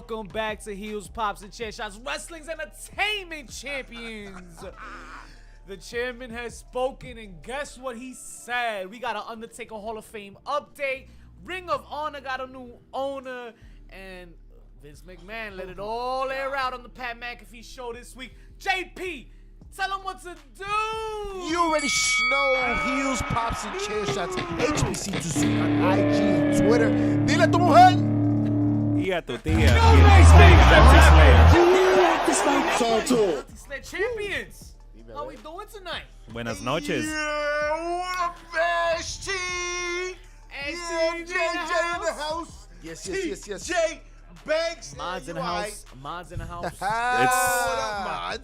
Welcome back to Heels, Pops, and Chair Shots, Wrestling's Entertainment Champions. The chairman has spoken, and guess what he said? We got an Undertaker Hall of Fame update. Ring of Honor got a new owner, and Vince McMahon let it all air out on the Pat McAfee show this week. JP, tell him what to do. You already know. Heels, Pops, and Chair Shots. HBC2C on IG and Twitter. Dile a tu mujer. Y a tu tía. Sled champions. How we doing tonight? Buenas noches. Yeah, what a best team. JJ in the house. Yes. J Banks. Mods in the house. Mods in the house.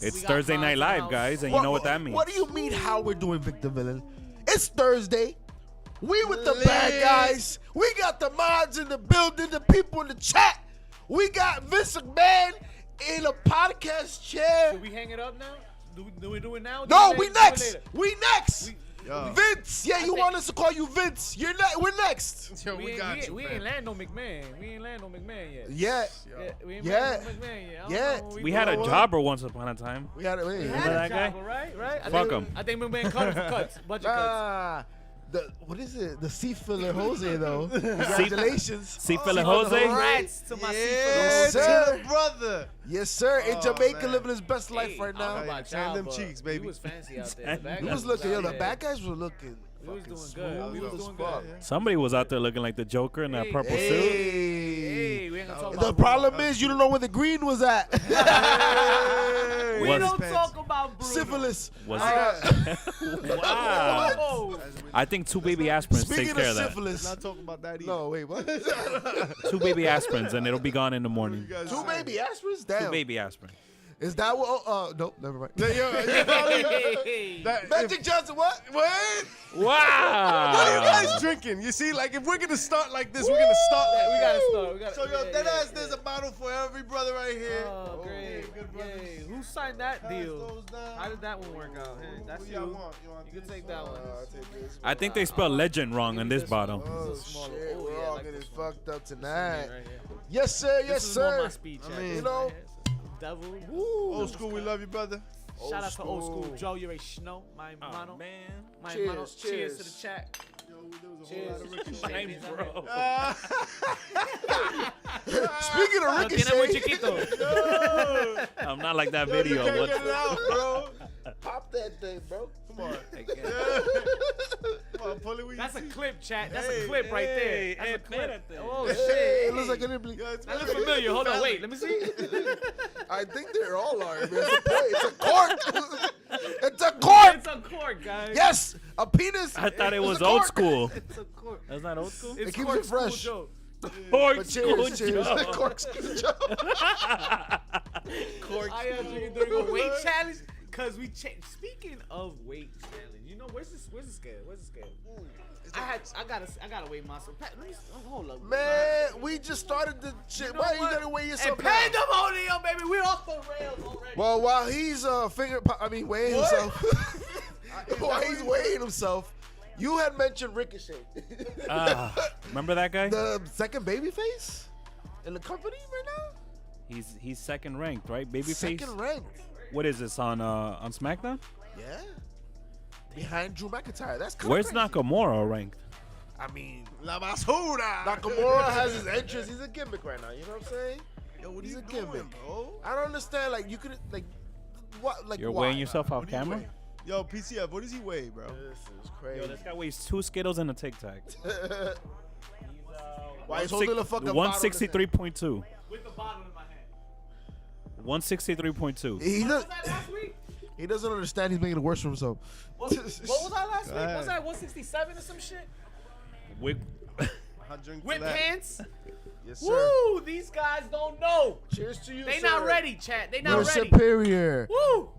It's Thursday Night Live, guys, and you know what that means. What do you mean how we're doing, Victor Villain? It's Thursday. We with the bad guys. We got the mods in the building, the people in the chat. We got Vince McMahon in a podcast chair. Should we hang it up now? Do we do it now? No, we next. We next. Yo. Vince. Yeah, you want us to call you Vince. We're next. Yo, we got you, we man. ain't land no McMahon. We ain't land no McMahon yet. Yeah. We ain't Yeah. land no McMahon yet. I don't Yeah. know what We had a doing. jobber once upon a time. We had it. We Remember had a that guy? jobber, right? Fuck him. I think McMahon cut him for cuts. Bunch of cuts. What is it? The sea filler Jose though. Congratulations. Sea filler Jose? Congrats to my Yes, seafood. sir. brother. Yes, sir. In Oh, Jamaica, man. living his best life right I don't know now. about Tan y'all, them but cheeks, baby. We was fancy out there. The bad He guys was looking. Yo, out the there. bad guys were looking. We was doing fucking good. We smooth was as doing fuck. good. Somebody was out there looking like the Joker in that purple suit. Hey, we ain't gonna talk The about problem is you don't know where the green was at. We Was- don't talk about Bruno. Syphilis. Was wow. Oh, I think 2 baby aspirins Speaking takes care of of that. syphilis. Not talking about that either. No, wait, what? 2 baby aspirins and it'll be gone in the morning. You guys 2 say- baby aspirins? 2 Damn. baby aspirin. Is that what? Nope, never mind. Yo, you probably- that- Magic Johnson, what? What? Wow. What are you guys drinking? You see, like if we're gonna start like this, we're gonna start like we gotta start. We gotta. So yo, there's a bottle for every brother right here. Oh, great. Good brothers. Yay. Who signed that Pass deal? those down. How did that one work out? Hey, that's What you. y'all want? You want You can this take that one. I'll take this I think they spelled legend wrong on this This one. bottle. Oh, This is smaller. shit. Oh, We're yeah, all like getting this one. fucked up This tonight. is me right here. Yes, sir. Yes, This is more sir. my speech. I at mean, this you know. right here. Devil. Old school, we love you, brother. Shout out to old school school. Joe. You're a schno. My Oh, mano. man. My Cheers, mano. Cheers to the cheers. chat. Yo, there was a Cheers. whole lot of Ricky Mine, bro. Speaking of Lo tiene muy Ricochet, chiquito. I'm not like that Yo, you video. can't What's get it out, bro. pop that thing, bro. Come on. Come on, pull it with That's a your teeth. clip, chat. That's Hey, a clip right there. hey, That's hey, a clip. espérate. Oh Hey, shit. it looks like an implant. Yo, it's That looks very familiar. Hold on, valid. wait. Let me see. I think they're all are. Man. It's a cork. It's a cork. It's a cork, guys. Yes, a penis. I thought it It's was a old cork. school. It's a cork. That's not old school? It's keeps cork you fresh. School Old But school cheers, cheers. Joe. Cork school Joe. Joe. I am drinking during a weight challenge because we Speaking of weight challenge, you know where's the scale? Where's the scale? I gotta weigh myself. Pat, let me, hold up. Man, we just started the shit. You know Why you what? gotta weigh And yourself now? pandemonium, baby. We're off the rails already. Well, while he's weighing himself. While he's weighing himself, you had mentioned Ricochet. Remember that guy? The second babyface in the company right now? He's second ranked, right? Babyface. Second ranked. What is this on SmackDown? Yeah. Behind Drew McIntyre. That's kind Where's of crazy. Nakamura ranked? I mean, La basura. Nakamura has his entrance. He's a gimmick right now. You know what I'm saying? Yo, what are He's you a doing, gimmick. bro? I don't understand. Like, you could, like, what? Like, You're why? weighing yourself off What do you camera? weigh? Yo, PCF, what does he weigh, bro? This is crazy. Yo, this guy weighs 2 Skittles and a Tic Tac. Why he's holding the fucking bottle in his hand? 163.2. With the bottle in my hand. 163.2. He, What does, was that last week? he doesn't understand. He's making it worse for himself. What was that last week? ahead. Was that 167 or some shit? With I drink to With that. pants? Yes, sir. Woo! These guys don't know. Cheers to you, They sir. not ready, chat. They not You're ready. superior. Woo!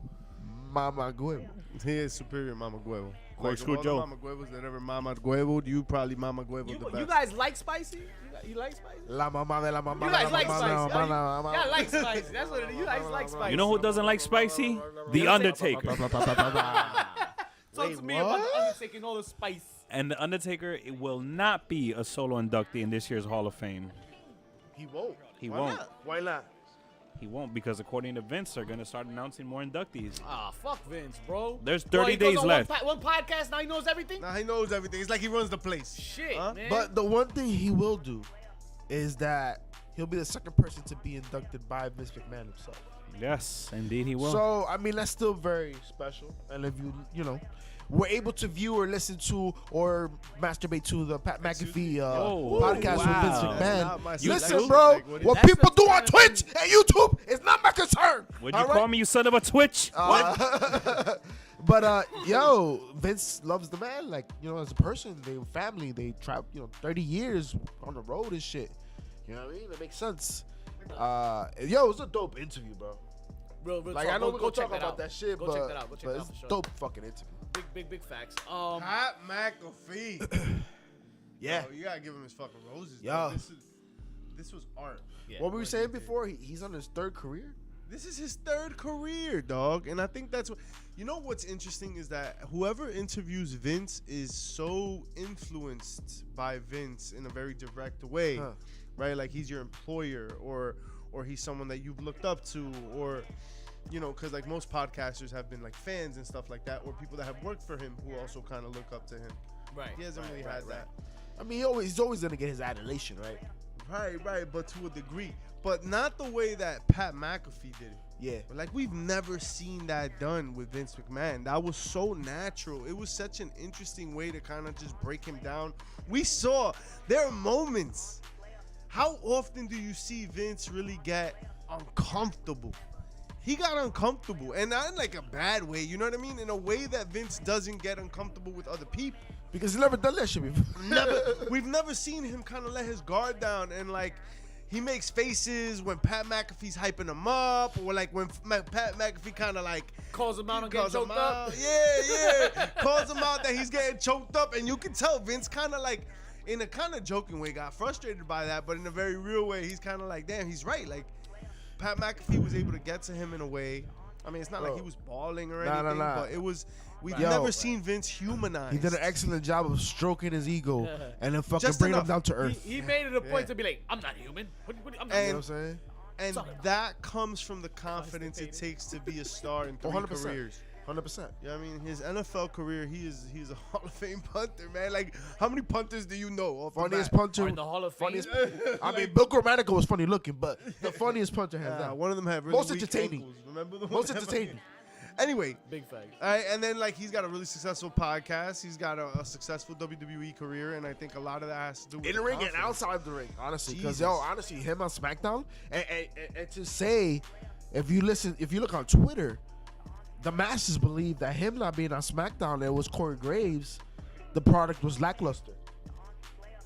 Mama Guevo. He is superior, Mama Guevo. Old Like, school of all Joe. the Mama Guevos that ever Mama Guevo, you probably Mama Guevo the best. You guys like spicy? You like spicy? La mama de la mama. You guys like la spicy? mama, la Yeah, mama. I like spicy. That's what it is. You guys like spicy. you know who doesn't like spicy? The Undertaker. Talk to me about the Undertaker and all the spice. And the Undertaker will not be a solo inductee in this year's Hall of Fame. He won't. He Why won't. not? Why not? He won't because according to Vince, they're gonna start announcing more inductees. Ah, fuck Vince, bro. There's Well, 30 he goes days on left. One podcast, now he knows everything? Now he knows everything. It's like he runs the place. Shit, Huh? man. But the one thing he will do is that he'll be the second person to be inducted by Vince McMahon himself. Yes, indeed he will. So, I mean, that's still very special. And if were able to view or listen to or masturbate to the Pat McAfee podcast with Vince wow. That's not McMahon. my Listen, selection. bro, Like, what is what That's people the do on kind of Twitch thing- and YouTube is not my concern. What'd you All right? call me, you son of a twitch? But yo, Vince loves the man. Like, as a person, they were family. They travel, 30 years on the road and shit. You know what I mean? It makes sense. Yo, it was a dope interview, bro. Real Like, talk. I know Go we're gonna check talk that about out. that shit, Go but, check that out. Go check but that out it's for sure. dope fucking interview. Big facts. Pat McAfee. Yeah. Yo, you gotta give him his fucking roses. Yo. Yo. This was art. Yeah, What were we what saying he did. before? He's on his third career? This is his third career, dog. And I think that's what. You know what's interesting is that whoever interviews Vince is so influenced by Vince in a very direct way, Huh. right? Like he's your employer or he's someone that you've looked up to or, because like most podcasters have been like fans and stuff like that or people that have worked for him who also kind of look up to him. Right. He hasn't really had that. I mean, he's always going to get his adulation, right? Right, but to a degree. But not the way that Pat McAfee did it. Yeah. Like, we've never seen that done with Vince McMahon. That was so natural. It was such an interesting way to kind of just break him down. We saw there are moments. How often do you see Vince really get uncomfortable? He got uncomfortable, and not in like a bad way, you know what I mean? In a way that Vince doesn't get uncomfortable with other people. Because he's never done that shit before. We've never seen him kind of let his guard down and like he makes faces when Pat McAfee's hyping him up or like when Pat McAfee kind of like Calls him out on getting calls him choked up. out. Yeah. Calls him out that he's getting choked up and you can tell Vince kind of like in a kind of joking way got frustrated by that, but in a very real way he's kind of like, damn, he's right. Like Pat McAfee was able to get to him in a way. I mean, it's not like he was bawling or anything, but it was. We've never seen Vince humanized. He did an excellent job of stroking his ego and then fucking Just bringing him enough. down to earth. He made it a point to be like, I'm not human. I'm not You know human. what I'm saying? And Talking about. that comes from the confidence it takes to be a star in 3 100%. careers. 100%. You know what I mean? His NFL career, he's a Hall of Fame punter, man. Like, how many punters do you know? Off the Funniest bat? punter. Are in the Hall of Fame. Funniest, I mean, Bill Grammatical was funny looking, but the funniest punter hands Yeah, down. one of them had really Most weak entertaining. ankles. Remember the Most one? entertaining. Anyway, Big facts. all right, and then like he's got a really successful podcast. He's got a successful WWE career, and I think a lot of that has to do with In the ring and confidence. outside the ring, honestly. Because, Jesus. honestly, him on SmackDown, and to say, if you look on Twitter, the masses believe that him not being on SmackDown, it was Corey Graves, the product was lackluster.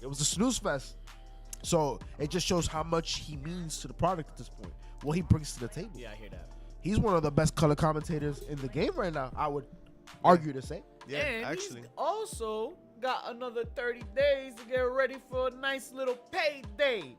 It was a snooze fest. So it just shows how much he means to the product at this point, what he brings to the table. Yeah, I hear that. He's one of the best color commentators in the game right now, I would argue to say. Yeah, and actually. he's also got another 30 days to get ready for a nice little payday.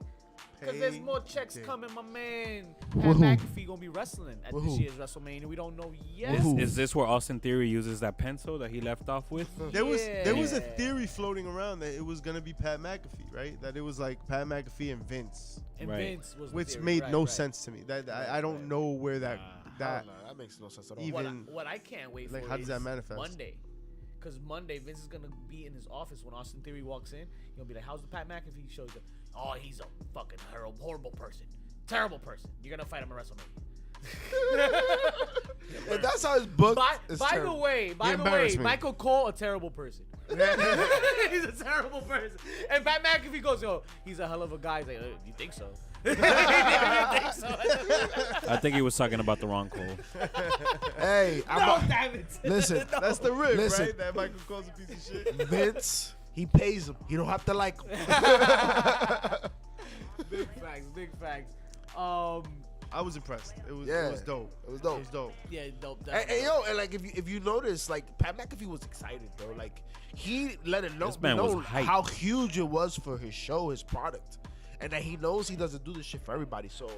Because there's more checks Payday. coming, my man. With Pat who? McAfee gonna be wrestling at With this who? year's WrestleMania. We don't know yet. With who? Is this where Austin Theory uses that pencil that he left off with? There was a Yeah. theory floating around that it was gonna be Pat McAfee, right? That it was like Pat McAfee and Vince, And Right. Vince was the which theory. made Right, no right. sense to me. That I don't know where that Hell no, that makes no sense at all. Even- What I can't wait like, for how does is that manifest? Monday. Because Monday, Vince is going to be in his office when Austin Theory walks in. He'll be like, how's the Pat McAfee show? He's like, oh, he's a fucking horrible person. Terrible person. You're going to fight him at WrestleMania. If that's how it's booked, By it's the terrible. way, embarrassed me. Michael Cole, a terrible person. He's a terrible person. And Pat McAfee goes, yo, he's a hell of a guy. He's like, you think so? you think so? I think he was talking about the wrong Cole. Hey, No, damn it. listen. No. That's the rip, Listen. right? That Michael Cole's a piece of shit. Vince, he pays him. You don't have to like him. Big facts, big facts. I was impressed. It was Yeah. it was dope. It was dope. It was dope. Yeah, dope. And yo, and like if you notice, like Pat McAfee was excited, bro. Like he let it know, This man was know hyped. how huge it was for his show, his product, and that he knows he doesn't do this shit for everybody. So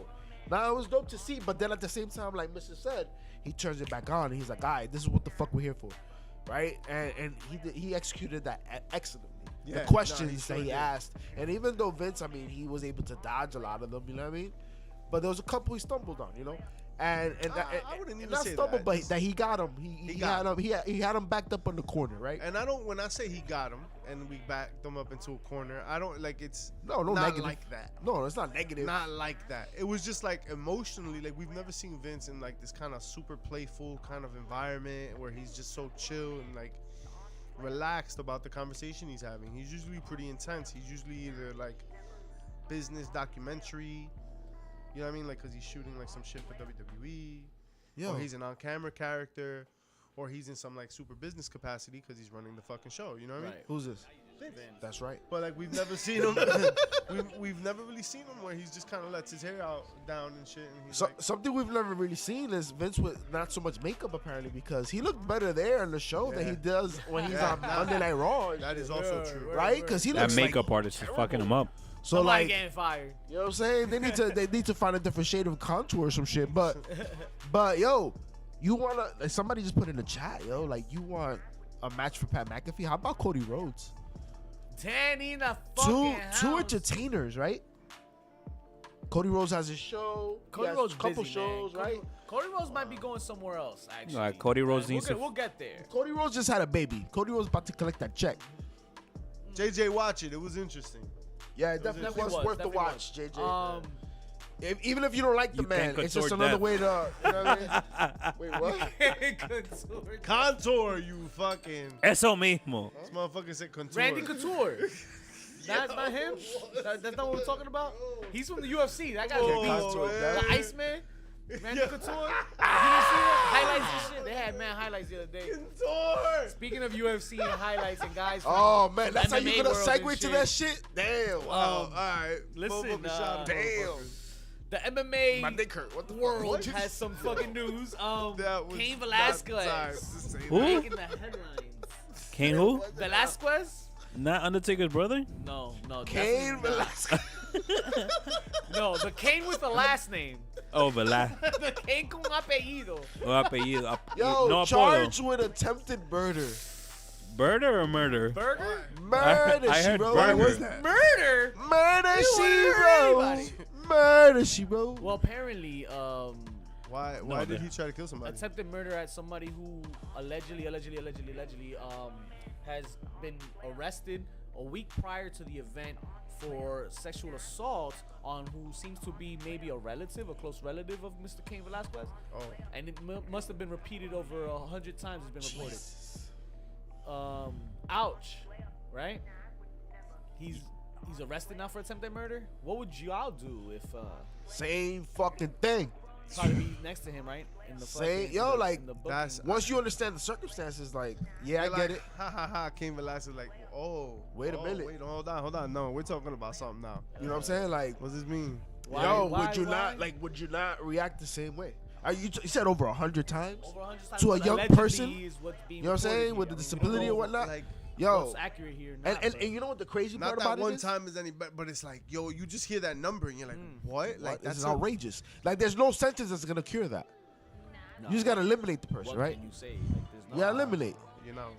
now it was dope to see. But then at the same time, like Mr. said, he turns it back on and he's like, all right, this is what the fuck we're here for, right? And he executed that excellently. the Yeah, questions he that sure he did. asked. And even though Vince, I mean, he was able to dodge a lot of them, you know what I mean? But there was a couple he stumbled on, you know? And I wouldn't even not say stumbled, that. but Just- that he got him. He got had him. He had him backed up on the corner, right? And I don't. When I say he got him and we backed him up into a corner, I don't like it's No not negative. like that. No, it's not negative. Not like that. It was just like emotionally, like we've never seen Vince in like this kind of super playful kind of environment where he's just so chill and like relaxed about the conversation he's having. He's usually pretty intense. He's usually either like documentary, you know what I mean? Like, cause he's shooting like some shit for WWE, Yo. or he's an on-camera character, or he's in some like super business capacity because he's running the fucking show. You know what I mean? Right. Who's this? Vince. That's right. But like we've never seen him. we've never really seen him where he's just kind of lets his hair out down and shit. And he's So, like, something we've never really seen is Vince with not so much makeup apparently, because he looked better there on the show than Yeah. he does when he's Yeah. on Monday Night Raw. and that shit, is also Yeah, true. right. right? Because he That looks makeup like, artist is fucking him up. so Somebody like, getting fired. you know what I'm saying? They need to find a different shade of contour or some shit. But yo, you wanna like, somebody just put in the chat, yo, like you want a match for Pat McAfee? How about Cody Rhodes? Danny the Two fucking house. entertainers, right? Cody Rhodes has his show. Cody he has Rhodes a couple busy, shows, man. right? Cody Rhodes might be going somewhere else. Actually, Like, Cody Rhodes needs to- We'll get there. Cody Rhodes just had a baby. Cody Rhodes about to collect that check. JJ, watch it. It was interesting. Yeah, it definitely was worth the definitely watch, was. JJ. Even if you don't like the You man, can it's just contort another that. way to. You know what I mean? Wait, what? Contour, you fucking. Eso mismo. This motherfucker said contour. Randy Couture. That's not him. That's not what we're talking about. He's from the UFC. That guy's Oh, Contour, beast. man. The Iceman. Randy Couture. You didn't see that? Highlights and shit. They had man highlights the other day. Contour. Speaking of UFC and highlights and guys. from- Oh man, from that's how you MMA gonna world and segue to shit. that shit? Damn. All right. listen, Motherfucker shot him, damn. motherfucker. The MMA My dick hurt. What the world What? has some fucking news. That was Cain not time to Velasquez say Who? that. making the headlines. Kane who? Velasquez? Not Undertaker's brother? No. Cain definitely not. Velasquez. No, the Cain with the last name. Oh, Vela. The Cain con apellido. O apellido. Yo, No apodo. charged with attempted murder. Murder or murder? Burger? Murder, I she heard wrote. burger. What was that? Murder? Murder, You she murdered wrote. anybody. Murder, she wrote. Well, apparently, Why No, did the- he try to kill somebody? attempted murder at somebody who allegedly has been arrested a week prior to the event for sexual assault on who seems to be maybe a close relative of Mr. Cain Velasquez. Oh. And it must have been repeated over 100 times. It's been reported. Ouch, right? He's arrested now for attempted murder. What would y'all do if Same fucking thing. probably be next to him, right? In the Same, fucking- yo, in the- like, in the booking. that's- Once you understand the circumstances, like, yeah, I They're get like, it. Ha ha ha. Cain Velasquez like, oh. Wait a minute. Wait, hold on. No, we're talking about something now. You know what I'm saying? Like, What's this mean? Why- yo, why- would you why? would you not react the same way? You said over 100 times? Over 100 times, to a but young allegedly person? is what's being You know what I'm reported saying? With here. the I mean, disability we or don't know whatnot? Like, Yo, what's accurate here. and, Not, and, but- and you know what the crazy part not about that it one is? time is any better, but it's like, yo, you just hear that number and you're like, what? Like, Like, that's this is outrageous. Like, there's no sentence that's gonna cure that. no, You just gotta eliminate the person, what right? can you say? Like, there's You gotta no- eliminate. You know.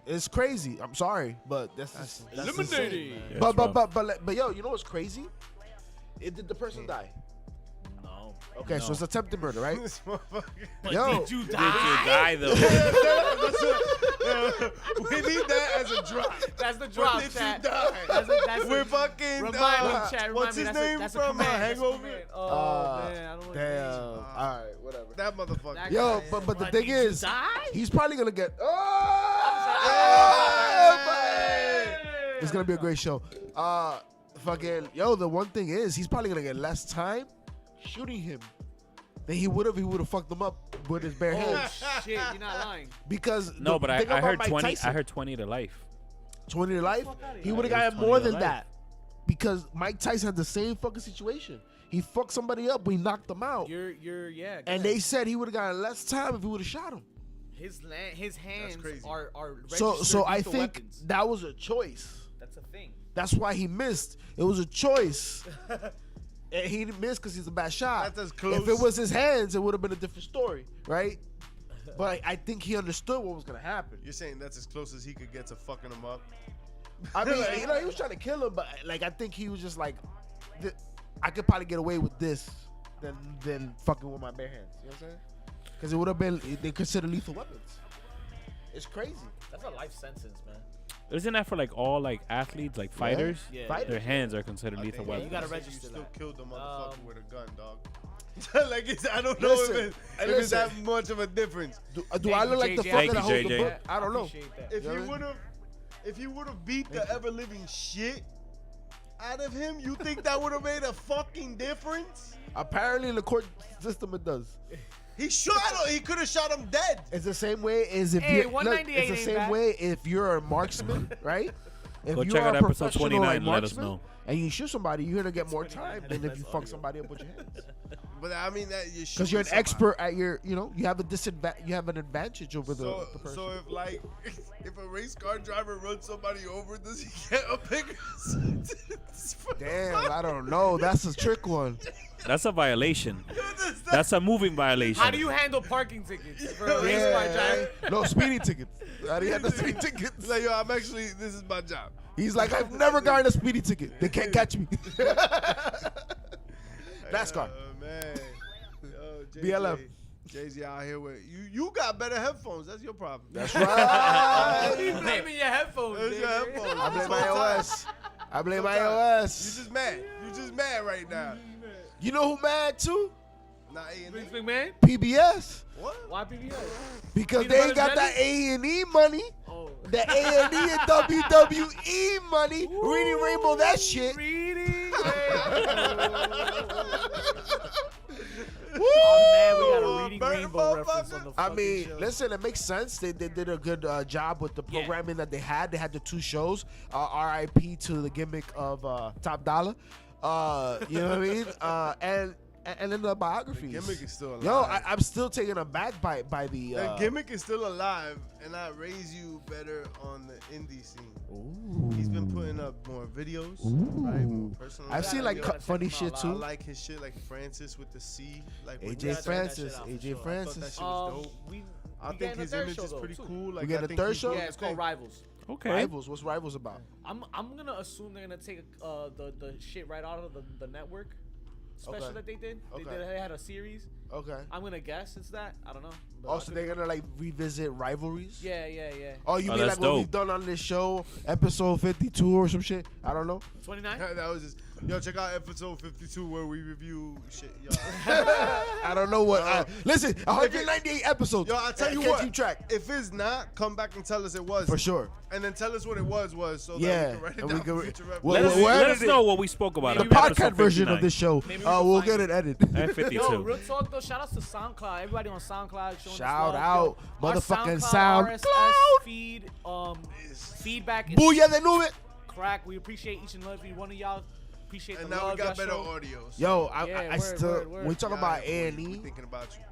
It's crazy. I'm sorry, but that's Eliminated. insane. Yeah, But it's rough. yo, you know what's crazy? Did the person die? No. Okay, so No. it's attempted murder, right? This motherfucker. But Yo. did you Did die? you die though? We need that as a drop. That's the drop, Did you chat. die? That's We're fucking. Remind me, chat. what's Remind me. his name that's from a command. That's a Hangover? command. Oh man, I don't want Damn. to. All right, whatever. That motherfucker. That Yo, guy- but the But thing did you is, die? he's probably gonna get. It's gonna be a great show. Fucking yo, the one thing is, he's probably gonna get less time shooting him than he would have fucked him up with his bare Oh hands. shit, you're not lying. Because No, but think I about heard Mike 20. Tyson. I heard 20 to life. 20 to life. fuck outta He here. would have Yeah, it gotten was more 20 to than life. that because Mike Tyson had the same fucking situation. He fucked somebody up, we knocked him out, You're yeah. go and ahead. they said he would have gotten less time if he would have shot him. his hands crazy. are So registered I lethal think weapons. that was a choice. That's a thing. That's why he missed. It was a choice. And he didn't miss because he's a bad shot. That's as close. If it was his hands, it would have been a different story, right? But I think he understood what was gonna happen. You're saying that's as close as he could get to fucking him up? I mean, you know, he was trying to kill him, but like I think he was just like, I could probably get away with this than fucking with my bare hands. You know what I'm saying? Because it would have been, they consider lethal weapons. It's crazy. That's a life sentence, man. Isn't that for like all like athletes, like fighters? Yeah. Fighters. Their hands are considered lethal weapons. You gotta register You still that. killed the motherfucker with a gun, dog. Like I don't know Listen, if it's that much of a difference. Do I look like the JJ. fuck Thank that I you, hold the JJ. book? I don't know. Appreciate that. If You know he what I mean? would have beat the ever living shit out of him, you think that would have made a fucking difference? Apparently, in the court system, it does. He could have shot him dead. It's the same way as if Hey, you're. Look, 198 it's the ain't same bad. way if you're a marksman, right? If Go you check are out a episode professional, 29 like, and let us marksman, know. and you shoot somebody, you're gonna get more time than if you fuck somebody up with your hands. But I mean that Because you're an expert at your, you know, you have a you have an advantage over the person. So if a race car driver runs somebody over, does he get a bigger sentence? Damn, I don't know. That's a trick one. That's a violation. That's a moving violation. How do you handle parking tickets for a race car driver? No, speeding tickets. How do you have the speeding tickets? Like, yo, this is my job. He's like, I've never gotten a speeding ticket. They can't catch me. NASCAR. Man. Yo, BLM. Jay-Z out here with you got better headphones. That's your problem. That's right. You blaming your headphones, That's your JJ. headphones. I blame iOS. I blame You iOS. just mad. You just mad right now. You know who mad too? Not Vince A&E. McMahon? PBS. What? Why PBS? Because Peanut they ain't butter got that A&E money. Oh. The A&E and WWE money. Reading Rainbow that shit. Reading. Woo! Oh man, we got a reading Burn rainbow motherfucker. reference on the I fucking mean, show. listen, it makes sense. They did a good job with the Yeah. programming that they had. They had the two shows. RIP to the gimmick of Top Dollar. You know what I mean? And then the biographies. The gimmick is still alive. Yo, I'm still taken aback by the. That gimmick is still alive, and I raise you better on the indie scene. Ooh. He's been putting up more videos, right? More personal. I've seen like You gotta funny check him shit out too. I like his shit, like Francis with the C, like with AJ gotta check that Francis. shit out for AJ sure. I thought that Francis. shit was dope. we I think getting a his third image show, is though, pretty too. cool. Like, get I a think third he's show? doing Yeah, his it's called thing. Rivals. Okay. Rivals. What's Rivals about? I'm gonna assume they're gonna take the shit right out of the network special Okay. that they did. Okay. They had a series. Okay. I'm gonna guess it's that. I don't know. But Also, they're gonna like revisit rivalries. yeah. Oh, you Oh, mean that's like what we've dope. done on this show, episode 52 or some shit? I don't know. 29. That was just yo. Check out episode 52 where we review shit. Yo, I don't know what. Listen, 198 episodes. yo, I tell I you can't what. keep track. If it's not, come back and tell us it was For sure. and then tell us what it was. So Yeah, that we can write it and down we can for re- future reference. Well, Let us, we'll let edit us it. know what we spoke about. Maybe The on we podcast episode version of 59 this show. Maybe we can We'll find get it. it edited. and 52. Yo, real talk though. Shout outs to SoundCloud. Everybody on SoundCloud. Showing Shout us love, out, yo. Our motherfucking SoundCloud RSS SoundCloud. feed. Feedback is Booyah de nube. crack. We appreciate each and every one of y'all. Appreciate And the now we love. got y'all better show. audio. So Yo, Yeah, I word, still word. when we talk yeah, about boy, we A&E, thinking about you.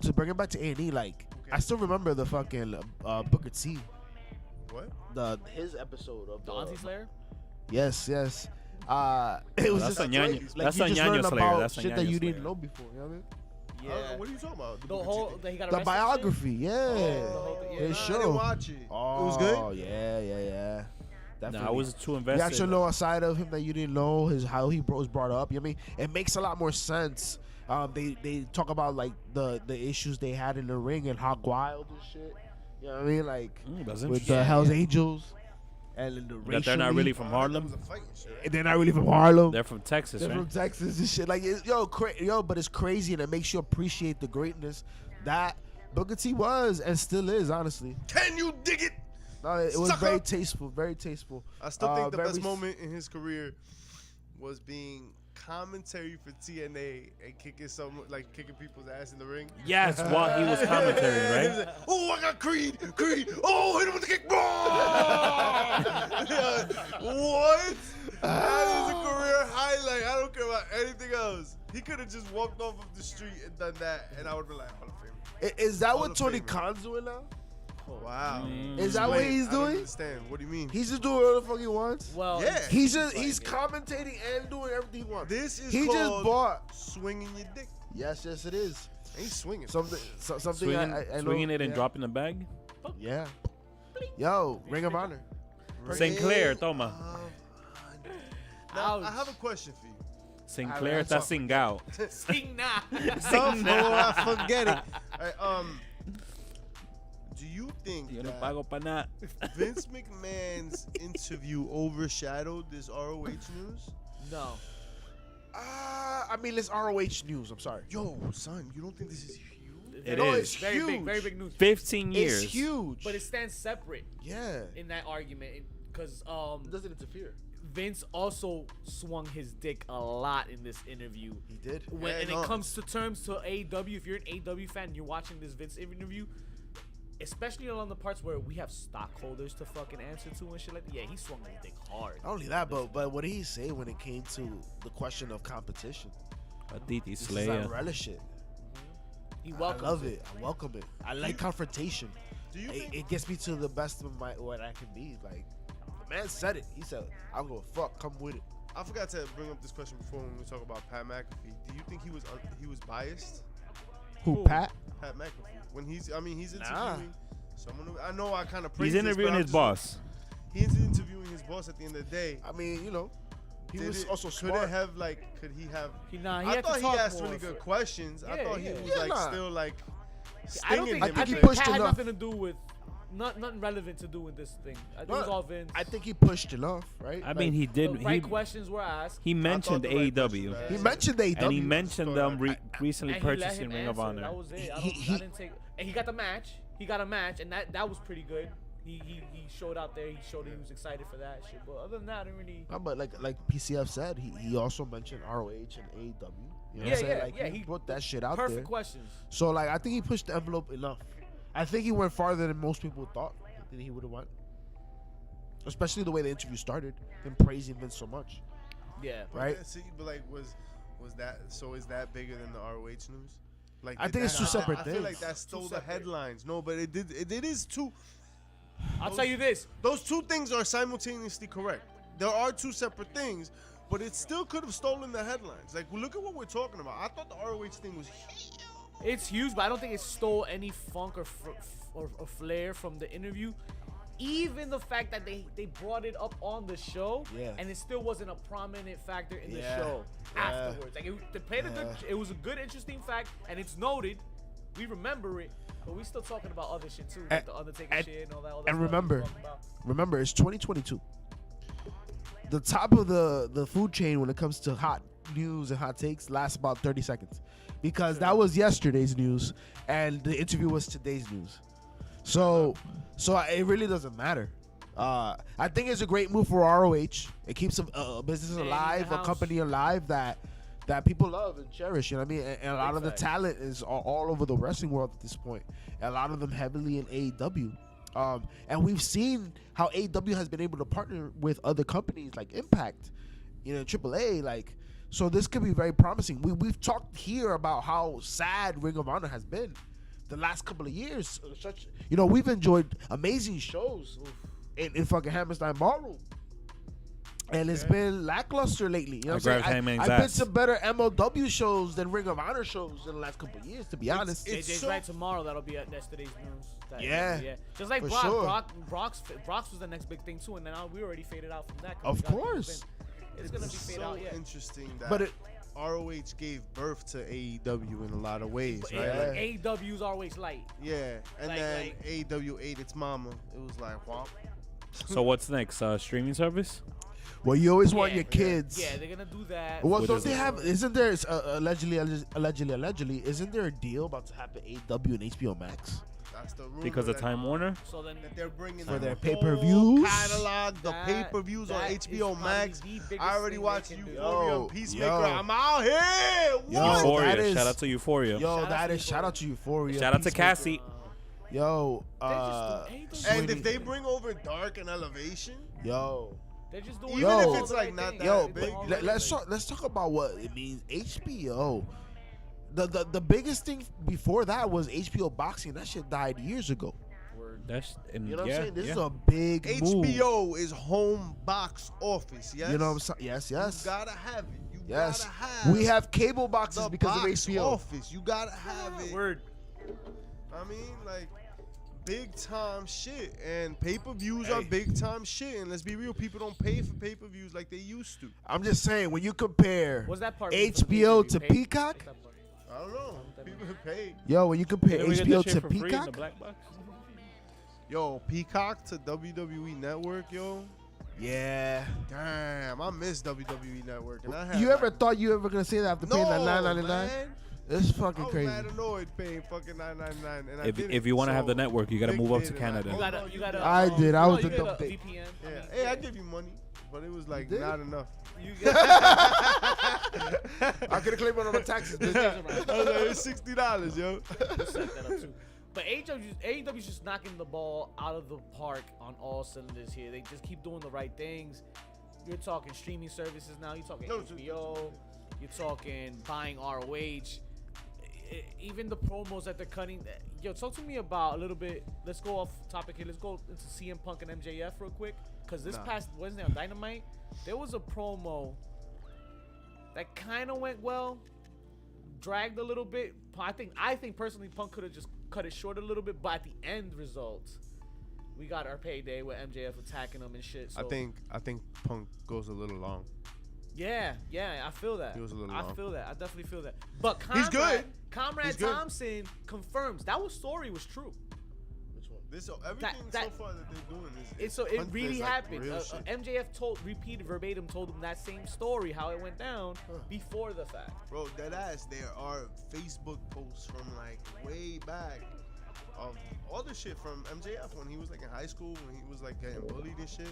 to bring it back to A&E, like I still remember the fucking Booker T, What? his episode of The Auntie Slayer. Yes. It was That's just a ñaño- like that's you a just ñaño learned Slayer. about That's a shit that ñaño you Slayer. didn't know before. You know what I mean? Yeah. What are you talking about? The whole that he got The arrested. biography, yeah. whole thing, yeah. His I show. didn't watch it. Oh, It was good. Yeah. Definitely. Nah, I was too You invested. actually know a side of him that you didn't know, how he was brought up. You know what I mean? It makes a lot more sense. They talk about like the issues they had in the ring and Hog Wild and shit. You know what I mean? Like That's with interesting. the Hell's Angels and in the That they're not really from That Harlem. was a fight and shit, right? They're not really from Harlem. They're from Texas, They're right? from Texas and shit. Like but it's crazy and it makes you appreciate the greatness that Booker T was and still is. Honestly, Can you dig it? no, it was Sucker. very tasteful. Very tasteful. I still think the very best s- moment in his career was being commentary for TNA and kicking people's ass in the ring. Yes, while he was commentary, right? Oh, I got Creed. Oh, hit him with the kick. What? That is a career highlight. I don't care about anything else. He could have just walked off of the street and done that, and I would be like, Hall of Fame. Is that Hall what of Tony Famer. Khan's doing now? Wow. Is that what Explain. he's I don't doing? understand. What do you mean? He's just doing whatever the fuck he wants. Well, Yeah. He's commentating and doing everything he wants. This is He just called bought. swinging your dick. Yes, it is. Ain't swinging. Something Swinging, I know. swinging it and yeah. dropping the bag. Yeah. Yo, Ring of Honor. Sinclair, toma. Now, Ouch. I have a question for you. Sinclair está cingao. Signa. I forget it. All right, do you think Yo no that pago pa nada. Vince McMahon's interview overshadowed this ROH news? No. I mean, it's ROH news. I'm sorry. Yo, son, you don't think this is huge? It No, is. it's Very big, huge. very big news. 15 years. It's huge. But it stands separate yeah. in that argument because It doesn't interfere. Vince also swung his dick a lot in this interview. He did. When Yeah, and no. it comes to terms to AEW, if you're an AEW fan and you're watching this Vince interview, especially along the parts where we have stockholders to fucking answer to and shit like that, yeah, he swung his dick hard. Not only that, but what did he say when it came to the question of competition? Aditi This is Slayer. like relish it. He I welcomes love it. I welcome it. I like confrontation. Do you It, think it gets me to the best of what I can be. Like the man said it. He said, "I'm gonna fuck. Come with it." I forgot to bring up this question before when we talk about Pat McAfee. Do you think he was biased? Who? Pat? Pat McAfee. When he's interviewing Nah. someone who, I know I kind of He's interviewing his boss. He's interviewing his boss at the end of the day. I mean, he Did was it- also could smart. it have like could he have He I had thought to he talk asked more really good for- questions. I Yeah, thought he yeah. was Yeah, like nah. still like I don't stinging think, I him. think he Pat pushed had enough. nothing to do with nothing relevant to do with this thing. I think it was No, all Vince. I think he pushed enough, right? I mean, he the did. right He questions were asked. he mentioned the right AEW. questions he were mentioned AEW. And he mentioned them recently and he let purchasing him Ring of answer. Honor. That was it. I He- didn't take. And he got the match. He got a match, and that was pretty good. He showed out there. He showed that he was excited for that shit. But other than that, I didn't really. No, but like PCF said, he also mentioned ROH and AEW. You know what Yeah, I'm saying? yeah, Like yeah, he he- put that shit out Perfect there. questions. So like I think he pushed the envelope enough. I think he went farther than most people thought that he would have went. Especially the way the interview started, him praising Vince so much. Yeah. Right? See, but like was that so? Is that bigger than the ROH news? Like I did think it's that- two separate I feel like things. that stole the separate. headlines. No, but it did. It is two. I'll tell you this. Those two things are simultaneously correct. There are two separate things, but it still could have stolen the headlines. Like, look at what we're talking about. I thought the ROH thing was huge. It's huge, but I don't think it stole any funk or flair from the interview. Even the fact that they brought it up on the show, Yeah. and it still wasn't a prominent factor in the Yeah. show Yeah. afterwards. Like they played a good. It was a good, interesting fact, and it's noted. We remember it, but we still talking about other shit too, like the Undertaker shit and all that. All that and stuff we remember, talking about. remember, it's 2022. The top of the food chain when it comes to hot news and hot takes lasts about 30 seconds, because that was yesterday's news and the interview was today's news. So it really doesn't matter. I think it's a great move for ROH. It keeps a business Staying in alive, the a house. company alive that people love and cherish. You know what I mean? And a lot Big of the facts. talent is all over the wrestling world at this point. A lot of them heavily in AEW. And we've seen how AEW has been able to partner with other companies like Impact, AAA. Like, so this could be very promising. We've talked here about how sad Ring of Honor has been the last couple of years. We've enjoyed amazing shows in fucking Hammerstein Ballroom. And it's been lackluster lately. You know what I'm saying? Hangman's I've been ass. to better MLW shows than Ring of Honor shows in the last couple of years, to be honest. JJ's so- right tomorrow. That'll be at yesterday's news. Yeah, Just like for Brock. sure. Brock's was the next big thing too, and then we already faded out from that. 'cause Of we got course. Vince. It's gonna be faded so out. Yeah. interesting that But it- ROH gave birth to AEW in a lot of ways, But right? Yeah. Like, AEW's always light. yeah, and Like- then like- AEW ate its mama. It was like, whomp. So what's next? Streaming service? Well, you always want Yeah. your kids. Yeah, they're gonna do that. Well, What don't is they it? have? Isn't there allegedly? Isn't there a deal about to happen AEW and HBO Max That's the rumor. Because of that- Time Warner? So then that they're bringing For the their whole pay-per-views? catalog, the That- pay-per-views on that HBO is Max. probably the biggest I already thing watched they can do. Euphoria Yo, and Peacemaker. yo. I'm out here. What? Euphoria. that is- Shout out to Euphoria. Yo, Shout out to shout out to Euphoria. Shout out to Peacemaker. Cassie. Yo, They just do AEW. And if Sweeney. they bring over Dark and Elevation, yo, They're just doing Even if all it's, the like, right not things. that yo, big. but let's talk about what it means. HBO. The biggest thing before that was HBO boxing. That shit died years ago. That's and You know what yeah, I'm saying? This yeah. is a big move. HBO is home box office. Yes, You know what I'm saying? Yes, yes. You gotta have it. You Yes, gotta have. we have cable boxes the because of box HBO. office. You gotta have it. Word. I mean, like, big time shit, and pay-per-views are big time shit. And let's be real, people don't pay for pay-per-views like they used to. I'm just saying, when you compare What's that part? HBO to Peacock, I don't know. People pay. yo, when you compare Didn't we get HBO that shit to for free in the Peacock, black box? Yo, Peacock to WWE Network, yo. yeah. Damn, I miss WWE Network. And I had You ever thought you ever gonna say that after paying that no, $9.99? man. It's I fucking was crazy. mad annoyed paying fucking $9.99, and I didn't. If you want to have the So, network, you got to Vic move up did, to and I- Canada. You gotta. I did. I was you the get dumb a thing. VPN. Yeah. I mean, Hey, I give you money, but it was like did? not enough. You get. I could have claimed it on my taxes, bitch. I was like, it's $60, yo. Set that up too. But AEW's just knocking the ball out of the park on all cylinders here. They just keep doing the right things. You're talking streaming services now. You're talking HBO. You're talking buying ROH. Even the promos that they're cutting. Yo, talk to me about a little bit. Let's go off topic here. Let's go into CM Punk and MJF real quick. Because this past Wednesday on Dynamite, there was a promo that kind of went well. Dragged a little bit. I think personally Punk could have just cut it short a little bit, but at the end result, we got our payday with MJF attacking him and shit. So I think Punk goes a little long. yeah, I feel that. He was a little I long. feel that. I definitely feel that. But He's good. Comrade He's good. Thompson confirms that story was true. This everything so far that they're doing is It Punk really is like happened. real shit. MJF repeated verbatim, told him that same story, how it went down before the fact. Bro, deadass, there are Facebook posts from like way back of all the shit from MJF when he was like in high school, when he was like getting bullied and shit.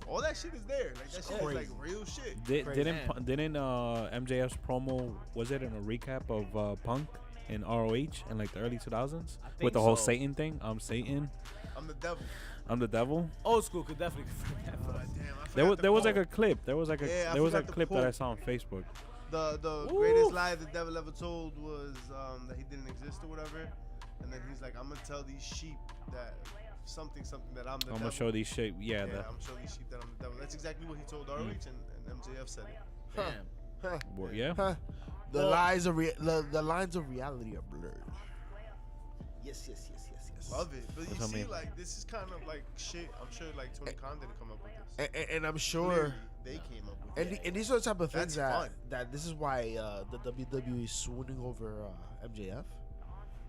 All that shit is there. Like that shit is like real shit. Didn't MJF's promo, was it in a recap of Punk in ROH in like the early 2000s with the whole so. Satan thing? I'm Satan. I'm the devil. I'm the devil. Old school could definitely confirm that. Damn, I There forgot was the like a quote. clip. There was like a Yeah, I there was a forgot the clip that I quote. saw on Facebook. The greatest lie the devil ever told was that he didn't exist or whatever. And then he's like, I'm gonna tell these sheep that something that I'm the devil. I'm gonna show these shit. Yeah, I'm gonna show these sheep that I'm the devil. That's exactly what he told ROH, and MJF said it. Damn. yeah. Huh. The lines of the lines of reality are blurred. Yes. Love it. But you That's see, amazing. like, this is kind of like shit. I'm sure like Tony Khan didn't come up with this. And I'm sure. Clearly, they came up with it. And these are the type of things That's fun. that this is why the WWE is swooning over MJF,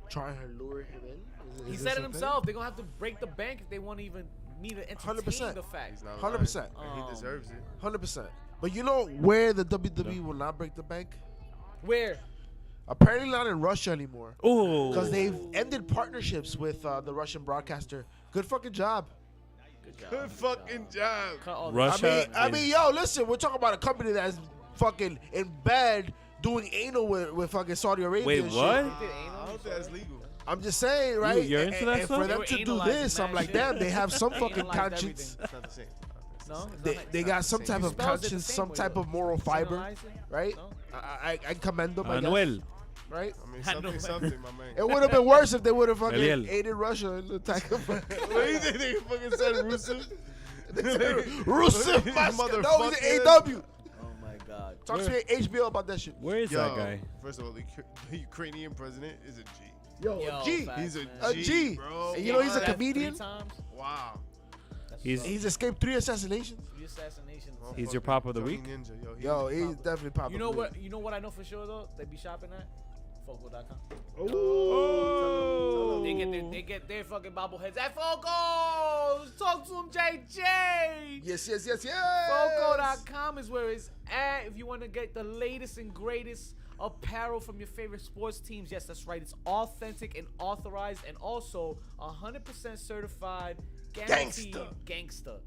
trying to lure him in. He said it himself. They're gonna have to break the bank if they want to even me to entertain 100%. the fact. He's not 100%. lying, and he deserves it. 100%. But you know where the WWE will not break the bank? Where? Apparently not in Russia anymore. Ooh. Because they've ended partnerships with the Russian broadcaster. Good fucking job. Good fucking job. Cut all Russia. I mean, yo, listen, we're talking about a company that's fucking in bed doing anal with fucking Saudi Arabia. Wait, and what? shit. I don't think that's legal. I'm just saying, right? you're into that and stuff? for They them were to do analyzing this, mad I'm like, shit. damn, they have some They fucking analyzed conscience. It's not the same. No, They got some type of spells it the conscience, same some way, type though. of moral fiber, Analyze it? right? No. I commend them, I guess, Manuel. right? I mean, I know, something, my man. It would have been worse if they would have fucking Eliel. aided Russia in the attack of What do you think they fucking said, Rusev? Rusev, no, he's Motherfucker. in AW. Oh my God. Talk to me HBO about that shit. Where is that guy? First of all, the Ukrainian president is a G. Yo, G. facts, He's man. A G. bro. And you know he's a Death 3 comedian? times? Wow. That's He's- what's up. He's escaped 3 assassinations. 3 assassinations. He's your pop of the Johnny week? Ninja, Yo, he's definitely popular. You know what I know for sure though? They be shopping at Foco.com. Oh. They get their fucking bobbleheads at Foco's. Talk to him, JJ. Yes. Foco.com is where it's at. If you want to get the latest and greatest apparel from your favorite sports teams, yes, that's right. It's authentic and authorized, and also 100% certified, guaranteed gangster.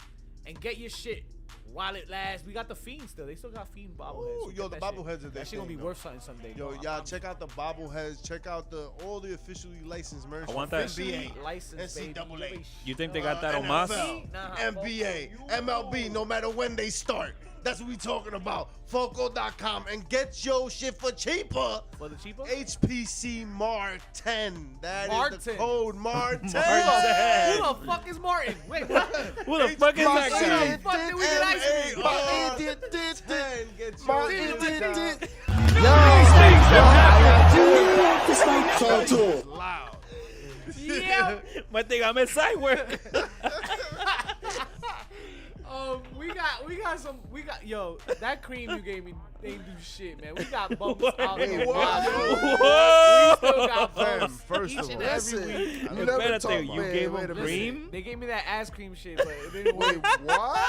And get your shit while it lasts. We got the Fiend still. They still got Fiend bobbleheads. Ooh, yo, the bobbleheads are their that shit gonna be thing, worth something someday. Yo, bro. y'all check out the bobbleheads. Check out all the officially licensed merch. I want from that. NBA, License, baby. NCAA. You think they got that on Mas? NFL, Nah, NBA, Foco, you MLB, no matter when they start. That's what we talking about. Foco.com and get your shit for cheaper. For the cheaper? HPC Martin. That is the Martin. code Martin. Who the fuck is Martin? Wait, what? Who the fuck is that Who guy? the fuck did we get ice cream? M-A-R-10. Get your Talk to him. loud. Yeah. Mate, I'm side work. We got yo, that cream you gave me ain't do shit, man. We got bumps out Wait, the what? wazoo. We still got bumps First each of and all, every listen, week. you The never better talk thing, about you it. gave Wait him a minute. cream? They gave me that ass cream shit, but it didn't Wait, work. what?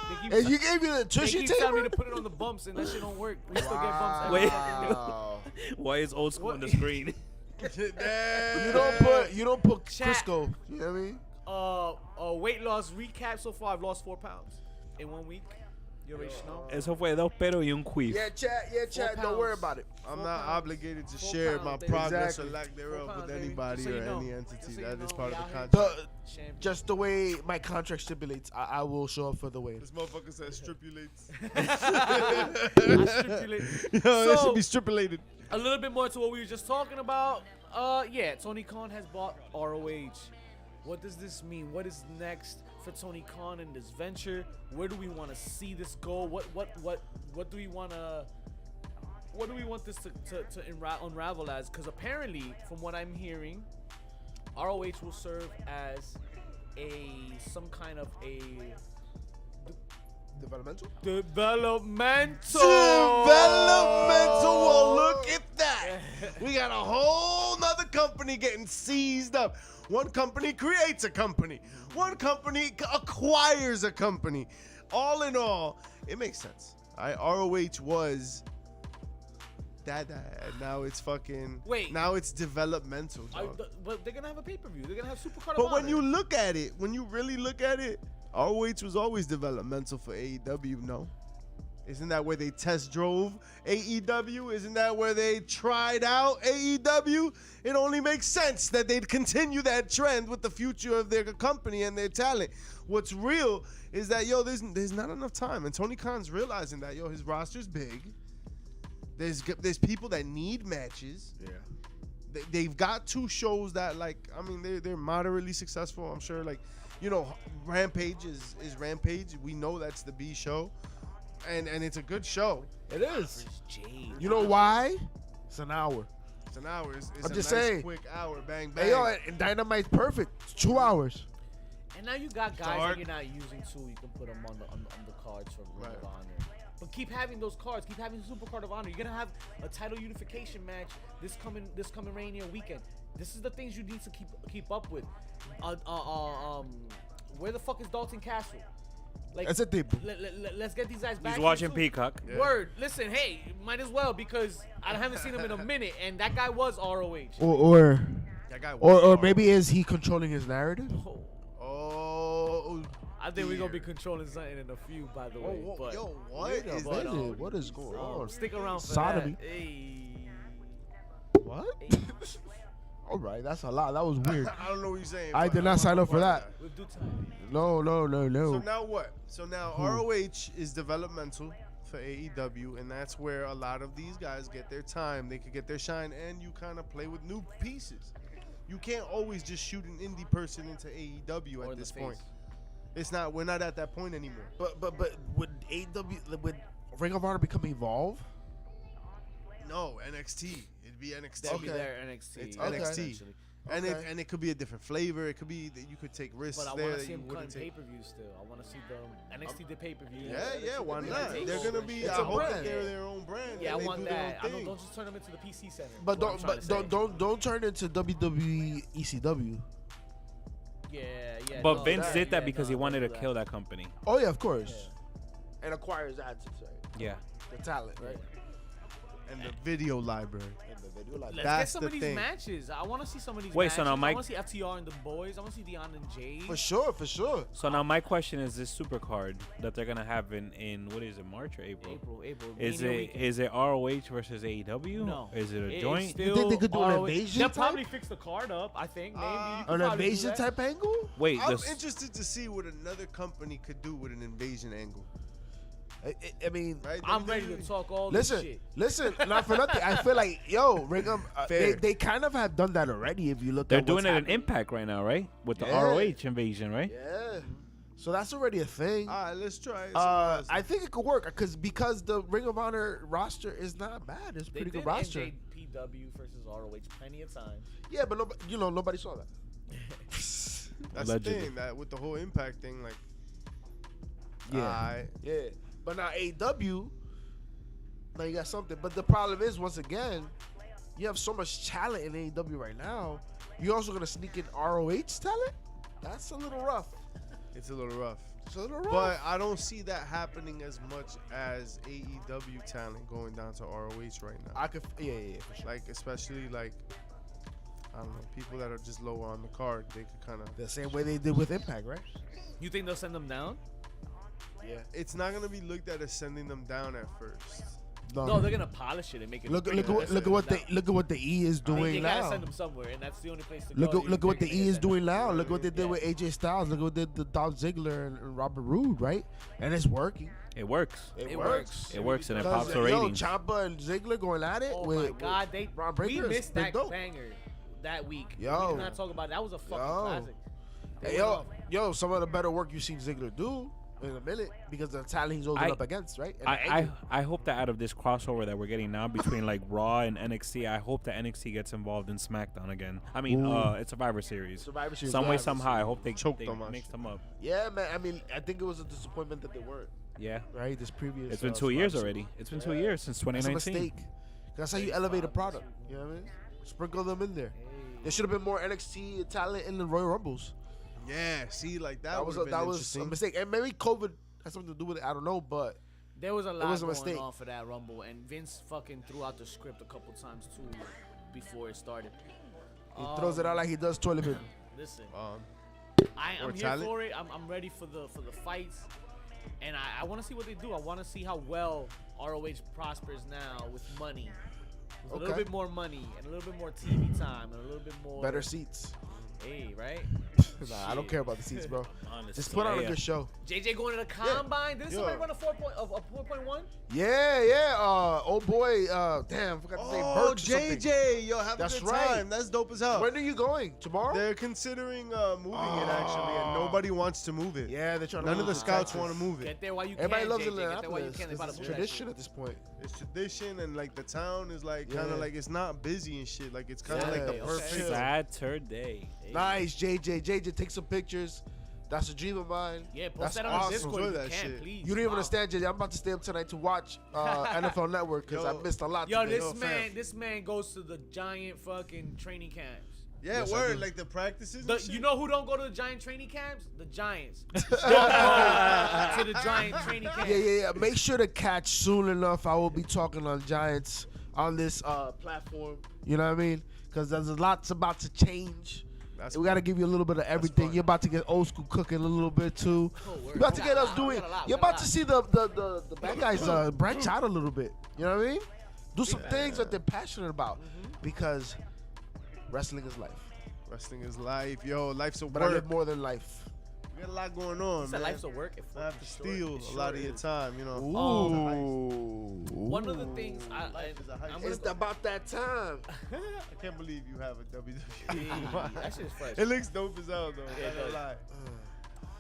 They keep, And you gave me the they tushy keep telling me taper? to put it on the bumps, and that shit don't work. We still get bumps every Wait. fucking Wow. Why is old school on the What? screen? You don't put Chat. Crisco. You know what I mean? Weight loss recap so far. I've lost 4 pounds in 1 week. You already know. Eso fue 2 peros y un quiz. Yeah, chat. Don't worry about it. I'm 4 not pounds. obligated to 4 share pounds, my baby. progress Exactly. or lack thereof 4 pounds, with baby. anybody Just so or you know. any entity. Just so you That is know, part of we the out here. contract. Champion. Just the way my contract stipulates, I will show up for the weight. This motherfucker says stipulates. I stipulate. Yo, that So- should be stipulated. A little bit more to what we were just talking about. Yeah, Tony Khan has bought ROH. What does this mean? What is next for Tony Khan in this venture? Where do we want to see this go? What do we want to? What do we want this to unravel as? Because apparently, from what I'm hearing, ROH will serve as some kind of a Developmental? developmental. Well, look at that. We got a whole nother company getting seized up. One company creates a company. One company acquires a company. All in all, it makes sense. ROH was that, and now it's fucking. Wait. Now it's developmental, dog. But they're gonna have a pay-per-view. They're gonna have Supercard. But when you look at it, when you really look at it, ROH was always developmental for AEW, no? Isn't that where they test drove AEW? Isn't that where they tried out AEW? It only makes sense that they'd continue that trend with the future of their company and their talent. What's real is that, yo, there's not enough time. And Tony Khan's realizing that, yo, his roster's big. There's people that need matches. Yeah. They've got 2 shows that, like, I mean, they're moderately successful. I'm sure, like, you know, Rampage is Rampage. We know that's the B show. And it's a good show. It is. You know why? It's an hour. It's an hour. It's I'm a just nice, saying. quick hour. Bang, bang. Hey, yo, and Dynamite's perfect. It's 2 hours. And now you got guys Dark. that you're not using too. You can put them on the cards for Ring of Right. Honor. But keep having those cards. Keep having Super Card of Honor. You're gonna have a title unification match this coming Mania weekend. This is the things you need to keep up with. Where the fuck is Dalton Castle? Like, That's a tip. let's get these guys back. He's here, watching too. Peacock. Yeah. Word. Listen, hey, might as well because I haven't seen him in a minute, and that guy was ROH. Or That guy was hard. maybe is he controlling his narrative? Oh. I think we're gonna be dear. controlling something in a few, by the Oh, way. whoa, But yo, what Wait a is but, minute. that? What is going on? stick around for Sodomy. that. Hey. What? All right, that's a lot. That was weird. I don't know what you're saying. I but did not sign up for that. With due time. No. So now what? So now ROH is developmental for AEW, and that's where a lot of these guys get their time. They could get their shine, and you kind of play with new pieces. You can't always just shoot an indie person into AEW Or at in this the point. face. It's not. We're not at that point anymore. But would would Ring of Honor become Evolve? No, NXT. It'd be NXT. That'd be Okay. their NXT. It's Okay. NXT. essentially. And Okay. it could be a different flavor. It could be that you could take risks But I there want to that see you them cutting wouldn't take. pay-per-views still. I want to see them. NXT did pay-per-view. Yeah, why not? Takeover They're gonna and be. shit. It's I a hope that brand. they're their own brand. Yeah, I and they want do their that. own I don't thing. just turn them into the PC Center. But That's what I'm trying to say. don't turn into WWE ECW. Yeah. But no, Vince that- did that yeah, because no, he don't wanted do to that. kill that company. Oh yeah, of course. And acquires that to say Yeah. the talent, right? And the video library. And the video like Let's that. get That's some the of these thing. matches. I want to see some of these Wait, matches. so now I Mike- want to see FTR and the boys. I want to see Dion and Jade. For sure. So now my question is this super card that they're gonna have in what is it, March or April? April. Is Mania it weekend. is it ROH versus AEW? No. Is it a It's joint? still think they could do an ROH. invasion They'll type? probably fix the card up, I think. Maybe. You could An probably do invasion that. type angle? Wait, I'm this, interested to see what another company could do with an invasion angle. I mean, Right? I'm ready to talk all listen, this shit. listen. Not for nothing. I feel like Ring of Fair. they kind of have done that already. If you look, they're at doing what's it in happening. Impact right now, right? With the Yeah. ROH invasion, right? Yeah. So that's already a thing. All right, let's try it. I think it could work because the Ring of Honor roster is not bad. It's a They pretty did good roster. NJPW versus ROH plenty of times. Yeah, but nobody saw that. That's Allegedly. the thing, that with the whole Impact thing, like, Yeah. alright. Yeah. But now AEW, now you got something. But the problem is, once again, you have so much talent in AEW right now. You're also gonna sneak in ROH talent? That's a little rough. It's a little rough. It's a little rough. But I don't see that happening as much as AEW talent going down to ROH right now. I could, yeah, for sure. Like, especially, like, I don't know, people that are just lower on the card, they could kind of. The same way they did with Impact, right? You think they'll send them down? Yeah. It's not going to be looked at as sending them down at first. No, they're gonna polish it and make it. Look at look what the E is doing They gotta now. send them somewhere, and that's the only place to Look go. at look at what the They're E gonna is send doing them. now. Look what they did Yeah. with AJ Styles. Look what they did with Dolph Ziggler and Robert Roode, right? And it's working. It works. It works. It works and it Because, pops the yo, ratings. Ciampa and Ziggler going at it. Oh with, my God, they Ron we Breakker is missed that dope. banger that week. Yo. We did not talk about it. That was a fucking Yo. classic. They Hey, went yo, off. some of the better work you've seen Ziggler do in a minute because of the talent he's holding up against, right? And the angle. I hope that out of this crossover that we're getting now between like Raw and NXT, I hope that NXT gets involved in SmackDown again. I mean, it's Survivor Series. Survivor Series. Some way, yeah, somehow, I hope they Choked they them us. mix them up. Yeah, man. I mean, I think it was a disappointment that they weren't, Yeah. right? This previous. It's been 2 years Survivor already. Series. It's been 2 years since That's a 2019. mistake. That's how you elevate a product. You know what I mean? Sprinkle them in there. There should have been more NXT talent in the Royal Rumbles. Yeah, see, like That was would've a, been that was interesting. a mistake, and maybe COVID has something to do with it. I don't know, but There was a lot was a going mistake. on for that Rumble, and Vince fucking threw out the script a couple times too before it started. he throws it out like he does toilet paper. Listen, Um, I'm Or here talent. for it. I'm ready for the fights, and I want to see what they do. I want to see how well ROH prospers now with money, with a little Okay. bit more money and a little bit more TV time and a little bit more Better seats. Hey, right? Nah, I don't care about the seats, bro. Honestly, Just put on a yeah. good show. JJ going to the combine. Didn't Yo. somebody run a 4.1? Yeah. Old boy. Damn, I forgot to say oh, Birch or something. JJ, yo, have That's a good right. time. That's dope as hell. When are you going? Tomorrow? They're considering moving it actually, and nobody wants to move it. Yeah, they're trying to None move of the to scouts Texas. want to move it. Get there while you Everybody can. loves JJ. Get there while you Indianapolis. can. They about to It's move that tradition shit. at this point. It's tradition, and like the town is like kind Yeah. of like it's not busy and shit. Like it's kind of Yeah, like the okay. perfect. Saturday. Nice, JJ. Take some pictures. That's a dream of mine. Yeah, post That's that on awesome. the Discord Enjoy if you that can, shit. please. You don't even Wow. understand, JJ. I'm about to stay up tonight to watch NFL Network because I Yo. missed a lot Yo, today. this man goes to the giant fucking training camps. Yeah, Yes, I word. do. Like the practices. The, and shit? you know who don't go to the giant training camps? The Giants. Don't go to the giant training camps. Yeah. Make sure to catch soon enough. I will be talking on Giants on this platform. You know what I mean? Because there's a lot's about to change. That's We got to give you a little bit of everything. fun. You're about to get old school cooking a little bit too. Oh, word. You're about to We get got a us lot, doing. we got a lot, You're we got about a to see the bad guys branch out a little bit. You know what I mean? Do some things that they're passionate about because wrestling is life. Wrestling is life, yo. Life's a But I work. live more than life. We got a lot going on, Said man. life's a work. It I have fucking to short. steal It a lot sure of your is. time, you know. One of the things I'm gonna It's about that time. I can't believe you have a WWE. that shit is fresh. It looks dope as hell, though. Yeah, it Not gonna does. lie.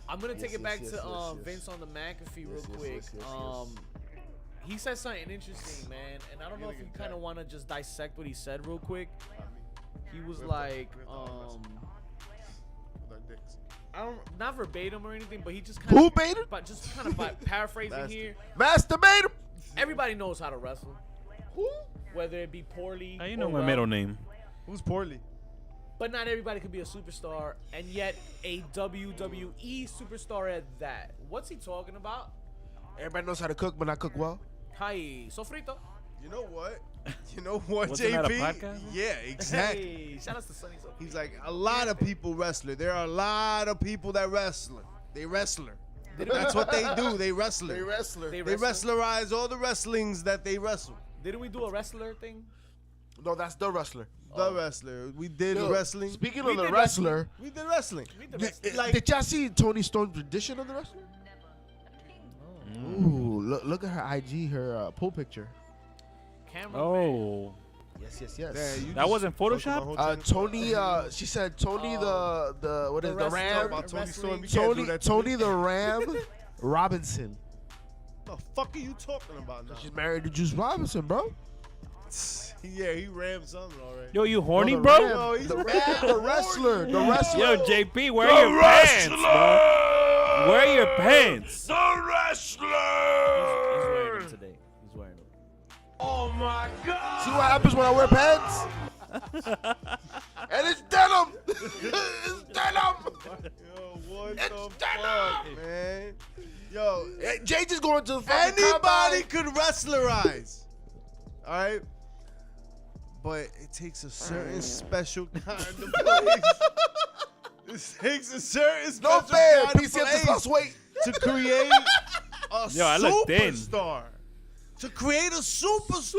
I'm gonna take Yes, it back yes, to yes. Vince on the McAfee real Yes, yes, quick. yes. He said something interesting, man, and I don't know if you Get kind of that. want to just dissect what he said real quick. He was With like, with all With our dicks. I don't, not verbatim or anything, but he just kind Who of, baited? but just kind of by paraphrasing That's- here. Masturbator. Everybody knows how to wrestle, Who? whether it be poorly. How you or know my well. middle name? Who's poorly? But not everybody could be a superstar, and yet a WWE superstar at that. What's he talking about? Everybody knows how to cook, but not cook well. Hi, sofrito. You know what? You know what, Wasn't that a JP? podcast? Yeah, exactly. Hey, shout out to Sonny Sofrito. He's like, a lot of people wrestler. There are a lot of people that wrestler. They wrestler. That's what they do. They wrestler. They wrestler. They They wrestler? wrestlerize all the wrestlings that they wrestle. Didn't we do a wrestler thing? No, that's the wrestler. The wrestler. We did Yo, wrestling. Speaking We of the did wrestler, We did wrestling. We did did, wrestling. Like- did y'all see Tony Storm's rendition of the wrestler? Ooh, look at her IG, her poll picture. Camera. Oh, Yes. Yeah, you that just wasn't fucked Photoshop? my whole thing. Tony, she said Tony the what is The the wrestler. Ram? About Tony Wrestling. Storm. You can't do that to Tony me. the Ram Robinson. What the fuck are you talking about now? She's married to Juice Robinson, bro. Yeah, he rammed something already. Yo, you horny, the bro? Ram, Yo, he's the mad wrestler. The wrestler. Yo, JP, wear your pants, bro. Wear your pants. The He's wrestler. wearing them today. He's wearing them. See what happens when I wear pants? And it's denim. It's denim. Yo, what It's the denim. fuck, man? Yo, Hey, Jay just going to the fucking anybody combine. could wrestlerize. All right? But it takes a certain special kind of place. It takes a certain No special fair. kind of PCF just place lost weight. to create a Yo, I look thin. superstar. To create a superstar,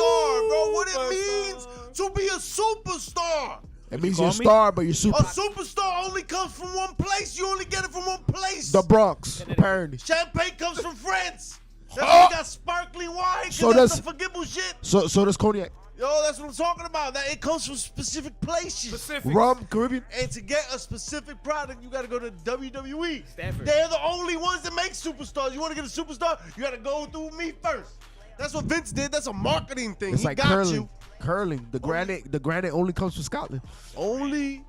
bro. What it means to be a superstar. It means call you're a me? star, but you're super. A superstar only comes from one place. You only get it from one place. The Bronx, apparently. Champagne comes from France. That's Oh. why we got sparkling wine. Cause So that's does- the forgivable shit. So does cognac. Yo, that's what I'm talking about. That it comes from specific places. Specific. Rum, Caribbean. And to get a specific product, you got to go to WWE. Stanford. They're the only ones that make superstars. You want to get a superstar, you got to go through me first. That's what Vince did. That's a marketing thing. It's He like got curling. you. Curling. The granite only comes from Scotland. Only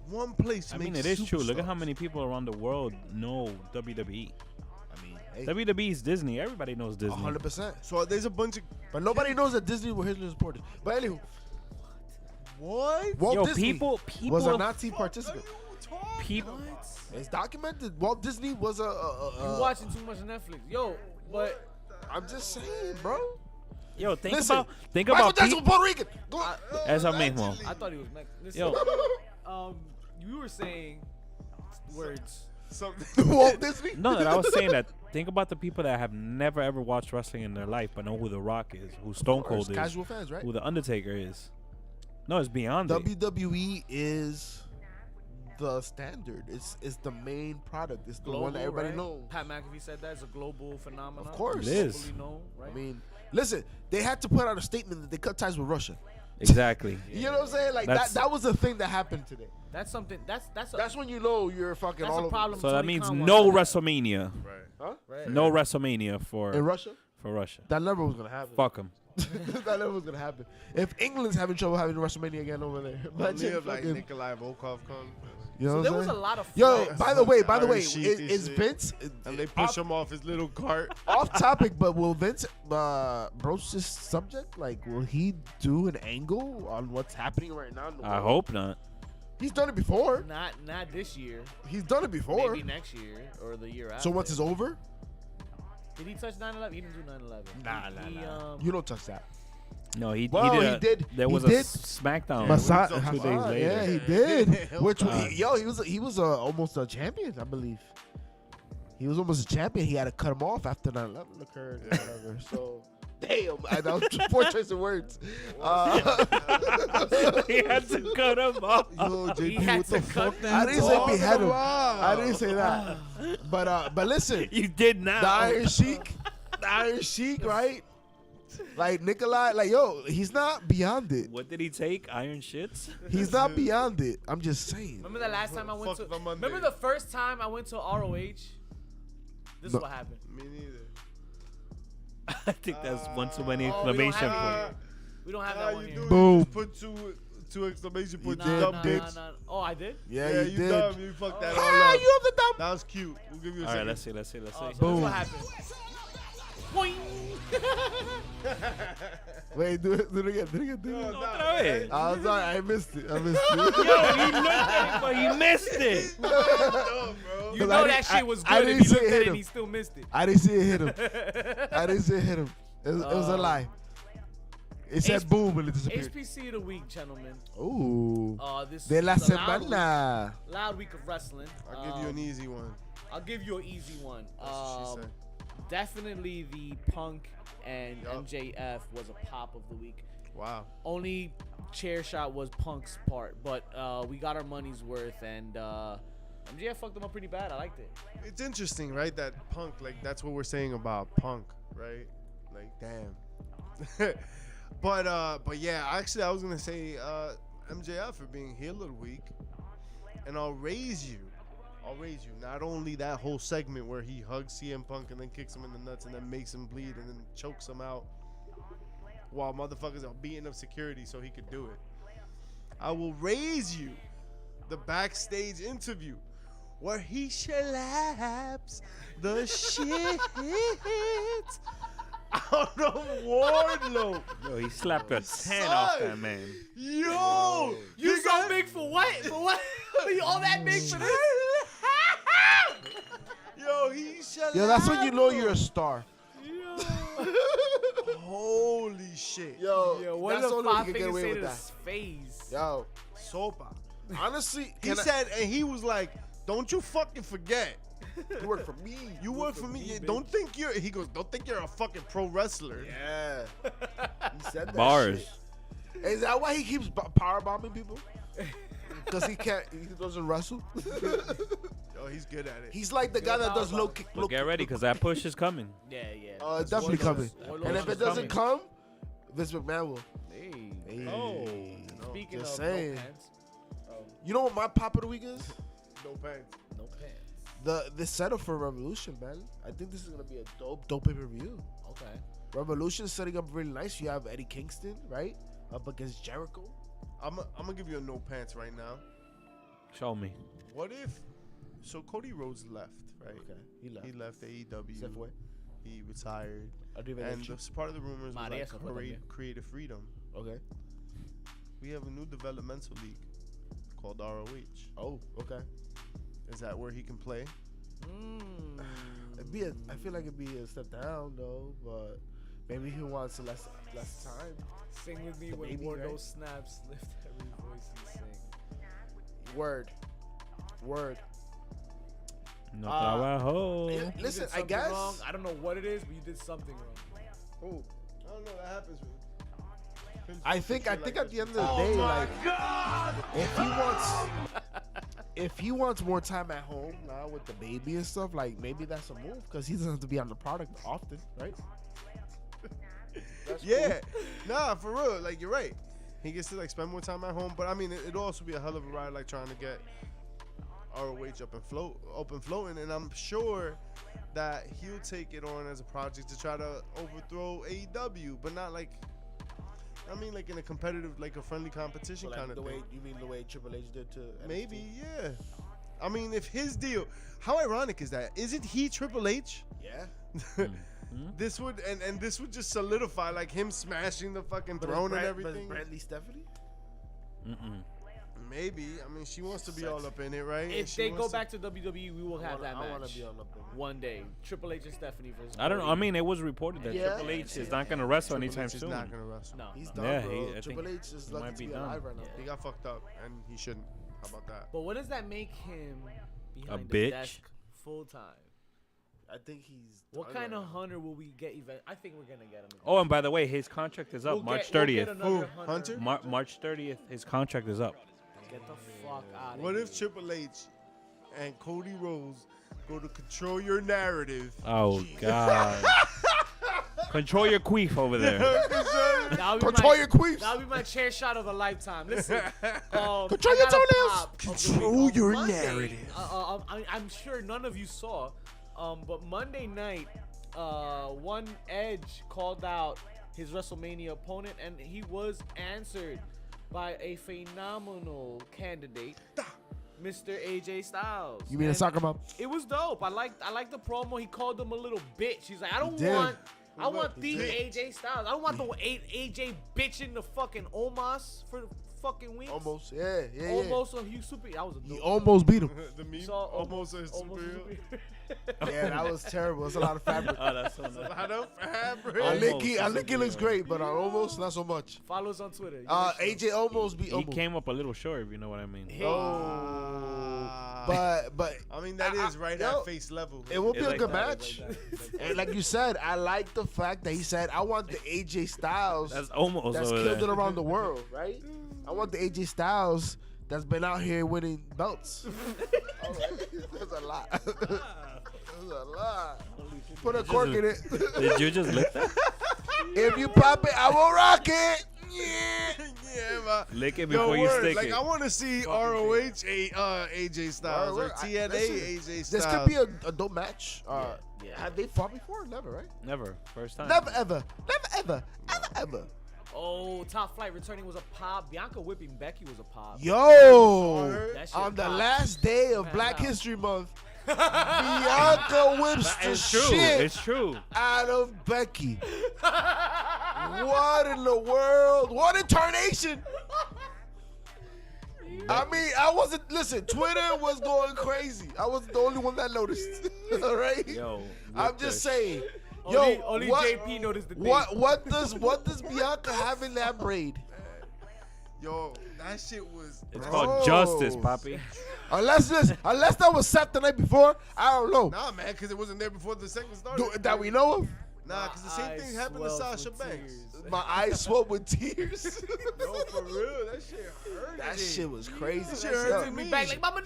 one place I makes mean, it is true. Look at how superstars. many people around the world know WWE. I mean, hey, WWE is Disney. Everybody knows Disney. 100%. So there's a bunch of But nobody knows that Disney were Hitler's supporters. But anywho, what? Walt Yo, Disney people was a are- Nazi participant. People. It's documented. Walt Disney was You watching too much Netflix. Yo, but I'm just saying, bro. Yo, think Listen, think Michael about Jackson people. was Puerto Rican. Go. Esa mismo. I thought he was Mexican. Listen, Yo. you were saying words. Something. Walt Disney. No, that I was saying that. Think about the people that have never ever watched wrestling in their life, but know who The Rock is, who Stone Cold is, Casual fans, right? who The Undertaker is. No, it's beyond it. WWE is the standard. It's the main product. It's the one that everybody right? knows. Pat McAfee said that it's a global phenomenon. Of course. It is. Globally known, right? I mean, listen, they had to put out a statement that they cut ties with Russia. Exactly. You know what I'm saying? Like That's- that was a thing that happened today. that's something. That's a, That's when you know you're fucking that's all a over. problem. So that Tony means Khan no wants to WrestleMania. Right. Huh? Right. No WrestleMania In Russia? for Russia. That never was gonna happen. Fuck them. That never was gonna happen. If England's having trouble having WrestleMania again over there, imagine Live like fucking, Nikolai Volkov come. you know So what there I'm was a saying? lot of Yo, flags. by the way, Iron Sheik and is shit. Vince And they push him off his little cart. off topic, but will Vince broach this subject? Like, will he do an angle on what's happening right now? In the I world? hope not. He's done it before. not this year. He's done it before. Maybe next year or the year after. So once it's over, Did he touch 9/11? He didn't do 9/11. nah. You don't touch that. No, he Well, did. he did. There He was did. a SmackDown Massa- 2 days later. Yeah, he did. Which God. he was almost a champion, I believe. He was almost a champion. He had to cut him off after 9/11 occurred. Or whatever. So damn, that was poor choice of words. He had to cut him off. Yo, He JP, had what the to cut fuck? that I didn't say talking behead him. about? I didn't say that. But listen, You did not. the Iron Sheik, right? Like Nikolai, like yo, he's not beyond it. What did he take? Iron shits? He's not beyond it. I'm just saying. Remember the last time I went Fuck to? the Monday. Remember the first time I went to ROH? This is No. what happened. Me neither. I think that's one too many Oh, we don't exclamation have points. We don't have Nah, that one you here. do. Boom. You just put two exclamation points. did. You dumb bitch. Nah. Oh, I did. Yeah, you did. dumb. You fucked that all Ah, up. you have the dumb. That was cute. We'll give you a All right, second. let's see. Oh, so this is Boom. what happened. Boing. Wait, do it again. Do it again. Otra vez. I'm sorry, I missed it. Yo, he looked at it, but he missed it. Dumb, bro. You 'Cause know I that didn't- shit was I good didn't if you say looked hit at it him. and he still missed it. I didn't see it hit him. I didn't see it hit him. It was a lie. It said H- boom and it disappeared. HPC of the week, gentlemen. Ooh. This De la is a loud semana. week, loud week of wrestling. I'll give you an easy one. I'll give you an easy one. That's what she said. Definitely the Punk and Yup. MJF was a pop of the week. Wow. Only chair shot was Punk's part, but we got our money's worth, and MJF fucked him up pretty bad. I liked it. It's interesting, right? That Punk, like, that's what we're saying about Punk, right? Like, damn. but yeah, actually, I was gonna say MJF for being heel of the week, and I'll raise you. Not only that whole segment where he hugs CM Punk and then kicks him in the nuts and then makes him bleed and then chokes him out. while motherfuckers are beating up security so he could do it. I will raise you the backstage interview where he slaps the shit out of Wardlow. Yo, he slapped a 10 off that man. Yo, You so big for what? For what? You all that big for this? Yo, he slapped. Yo, that's when you know you're a star. Holy shit. Yo, Yo, what that's did the the only way five you can get fingers away say with to that. his face? Yo, Sopa. honestly, He said, and he was like, don't you fucking forget. you work for me. You work for me. Yeah, don't think you're, he goes, don't think you're a fucking pro wrestler. Yeah. He said that Bars. shit. Is that why he keeps power bombing people? Because he doesn't wrestle. Oh, he's good at it. He's like the guy that does low kick. But get ready, because that push is coming. Yeah, yeah. It's definitely coming. Warlord's And if it doesn't come, Vince McMahon will. Hey. Hey. Oh. Speaking just of saying. no pants. You know what my pop of the week is? No pants. No pants. The setup for Revolution, man. I think this is gonna be a dope pay-per-view. Okay. Revolution is setting up really nice. You have Eddie Kingston, right, up against Jericho. I'm gonna give you a no pants right now. Show me. What if? So Cody Rhodes left, right? Okay, he left. He left AEW. Step away. He retired. And And this part of the rumors was Maria like se fue también. creative freedom. okay. We have a new developmental league called ROH. Oh, okay. Is that where he can play? I feel like it'd be a step down though, but maybe he wants less time. Sing with me The when baby, Wardlow right? snaps. Lift every voice and sing. Word. No trabajo. Yeah, You listen, did I something guess. wrong. I don't know what it is, but you did something wrong. Oh, I don't know. That happens. I think at the end of the day, like, if he wants more time at home now with the baby and stuff, like maybe that's a move because he doesn't have to be on the product often, right? That's Yeah, nah, for real. Like you're right. He gets to like spend more time at home, but I mean, it'd also be a hell of a ride, like trying to get ROH up and floating. And I'm sure that he'll take it on as a project to try to overthrow AEW, but not like. I mean, like in a competitive, like a friendly competition So, like, kind of the thing. way you mean the way Triple H did to NXT? Maybe, yeah. I mean, if his deal, how ironic is that? Isn't he Triple H? Yeah. This would and this would just solidify like him smashing the fucking throne and everything. Brandy Stephanie. Maybe. I mean, she wants to be all up in it, right? And If she they go wants to- back to WWE, we will have that I want match to be on the. one day. Triple H and Stephanie versus. I don't know. I Cody. mean, it was reported that Yeah. Triple H is not going to wrestle Triple anytime H is soon. not gonna wrestle. No. He's done, Yeah, bro. I Triple think H is he lucky might to be be done. alive right now. Yeah. He got fucked up, and he shouldn't. How about that? But what does that make him behind bitch? the desk full time? I think he's. What done kind right of now. hunter will we get? I think we're gonna get him. Oh, and by the way, his contract is up We'll March get 30th. another Who? Hunter? March 30th, his contract is up. Get the fuck out of What here. if Triple H and Cody Rhodes go to control your narrative? Oh, God. Control your queef over there. That'll be Control my- your queefs. That'll be my chair shot of a lifetime. Listen, Control I your got a toenails. pop of the Control week. On your Monday, narrative. I'm sure none of you saw, but Monday night, one Edge called out his WrestleMania opponent, and he was answered by a phenomenal candidate, Mr. AJ Styles. You mean a And soccer mom? It was dope. I like the promo. He called him a little bitch. He's like, I don't did. want. I want He the did. AJ Styles. I don't want the AJ bitching the fucking Omos for fucking weeks. Almost. Yeah. Almost a huge super. That was a He dope. almost beat him. The meme Saw almost a almost a superhero. Yeah, that was terrible. It's a lot of fabric. Oh, that's so nice. I don't fabric. I Almost think he looks great, but almost not so much. Follow us on Twitter. You make sure. AJ almost beat He almost. came up a little short, if you know what I mean. But I mean, that is right yo, at face level. it will be It's a like good that, match. And like you said, I like the fact that he said, I want the AJ Styles That's almost that's over killed it there. around the world, right? I want the AJ Styles that's been out here winning belts. All right. That's a lot. That's a lot. Put a cork in it. Did you just lick that? If you pop it, I will rock it. Yeah. Lick it Yo, before you word. stick Like it. I want to see ROH AJ Styles Word, or I- TNA listen, AJ Styles. This could be a dope match. Yeah. Have they fought before? Never, right? Never. First time. Never, ever. Ever. Oh, Top Flight returning was a pop. Bianca whipping Becky was a pop. Yo, That shit on the popped. last day of Man, Black wow. History Month, Bianca whips the It's true. shit It's true. out of Becky. What in the world? What a tarnation! I mean, I wasn't. Listen, Twitter was going crazy. I was the only one that noticed. All right. Yo, I'm whip just that saying. Yo, Only what, JP noticed the thing. what does Bianca have in that braid? Yo, that shit was. It's Bro. called justice, Poppy. Unless that was set the night before, I don't know. Nah, man, because it wasn't there before the segment started. That we know of. Nah, because the same Eyes thing happened to swelled Sasha with Banks. tears. My eyes swelled with tears. No, for real, that shit hurt. That shit was crazy. That shit Yo, hurted Me me. back like Mama no.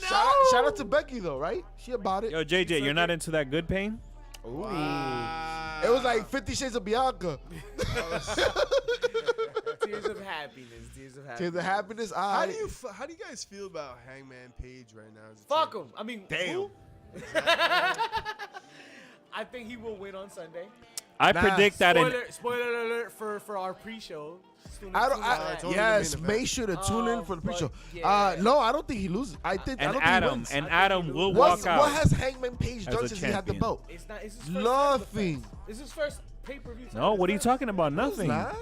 shout out to Becky though, right? She about it. Yo, JJ, you're not into that good pain? Ooh. Wow. It was like 50 Shades of Bianca. Tears of happiness. Tears of happiness. Tears of happiness. How do you guys feel about Hangman Page right now? As a Fuck champion? him. I mean, Damn. who? I think he will win on Sunday. I Nah. predict that in. Spoiler alert for our pre-show. I don't. Tune in for that. it's only the Yes, main make event. sure to tune in for the But, pre-show. yeah. No, I don't think he loses. I don't And think he Adam, wins. and I think Adam he will loses. walk out. What has Hangman Page as done a since he had the champion. belt? It's not. It's his first title Nothing. defense. It's his first pay-per-view. No, what are you talking about? Nothing. Nah.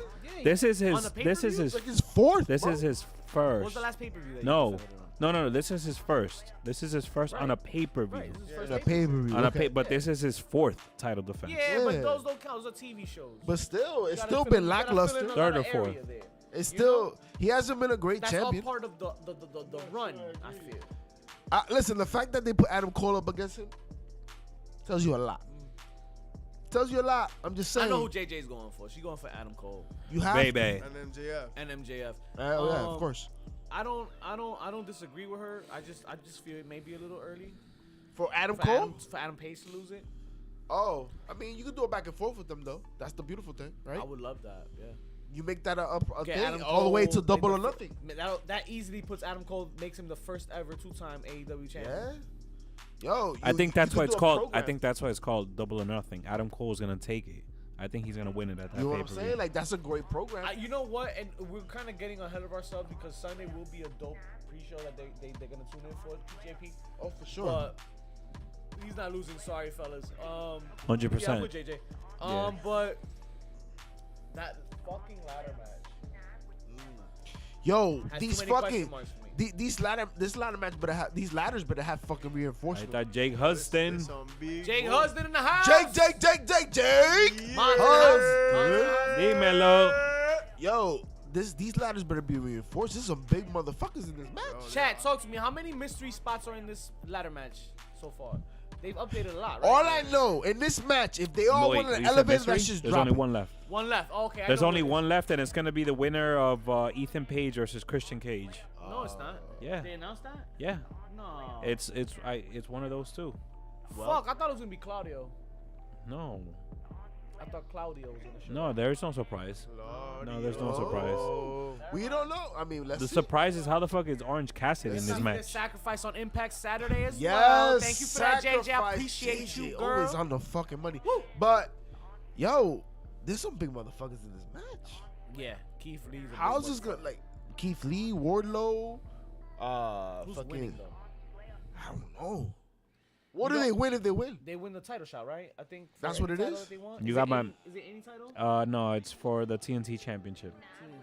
This is On his. the This is pay-per-view? his. Like his fourth. This bro. is his What was first. the last pay-per-view that No, you defended on? no. This is his first. This is his first on a Right. pay-per-view. Right, this is his first The pay-per-view. pay-per-view. On a okay. pay, but this is his fourth title defense. Yeah, but Yeah. those don't count. Those are TV shows. But still, it's You gotta still fill been in- you gotta fill in lackluster. another Third or area fourth. there. It's You still know? he hasn't been a great That's champion. all part of the run. I feel. Listen, the fact that they put Adam Cole up against him tells you a lot. Tells you a lot. I'm just saying. I know who JJ's going for. She's going for Adam Cole You have Baby. And MJF. and MJF. Yeah, of course. I don't disagree with her. I just feel it may be a little early For Adam for Cole? for Adam Page to lose it. Oh, I mean, you can do it back and forth with them though. That's the beautiful thing, right? I would love that. Yeah. You make that a Get thing Adam all the way to Cole, double or make the- nothing. That easily puts Adam Cole, makes him the first ever two-time AEW champion. Yeah. Yo, I think that's you why could it's do a called. I program. think that's why it's called Double or Nothing. Adam Cole's gonna take it. I think he's gonna win it at that You know what I'm pay-per-view. saying? Like that's a great program. You know what? And we're kind of getting ahead of ourselves because Sunday will be a dope pre-show that they're gonna tune in for JP. Oh, for sure. But he's not losing. Sorry, fellas. 100%. Yeah, I'm with JJ. Yeah. But that fucking ladder match. Yo, Has these too many fucking question marks for me. this ladder match better have these ladders better have fucking I reinforcement. thought Jake Huston. This some big Jake boy. Huston in the house. Jake. Monster Hus- Dímelo. Yo, these ladders better be reinforced. There's some big motherfuckers in this match. Chat, talk to me. How many mystery spots are in this ladder match so far? They've updated a lot, right? All I know in this match, if they all Wait, want an you said elevator, mystery? that's just There's drop only it. one left. One left. Okay. I There's know only what it one left, and it's gonna be the winner of Ethan Page versus Christian Cage. is. No, it's not. Yeah. They announced that? Yeah, No. it's one of those two. Fuck. I thought it was gonna be Claudio. No, I thought Claudio was gonna show. no, there is no surprise. No, there's no surprise. Oh, we don't know. I mean, let's The see. surprise is how the fuck is Orange Cassidy in See this the match? sacrifice on Impact Saturday as Yes, well. Thank you for that, JJ. I sacrifice. appreciate JJ you, girl. Always on the fucking money. Woo. But yo, there's some big motherfuckers in this match. Yeah, Keith Lee's. a big How's this motherfucker. gonna like Keith Lee, Wardlow? Who's fucking, winning though? I don't know. What You do know- they win if they win? They win the title shot, right? I think for That's any what it title is? that they want. You Is got it my- any- Is it any title? No, it's for the TNT Championship.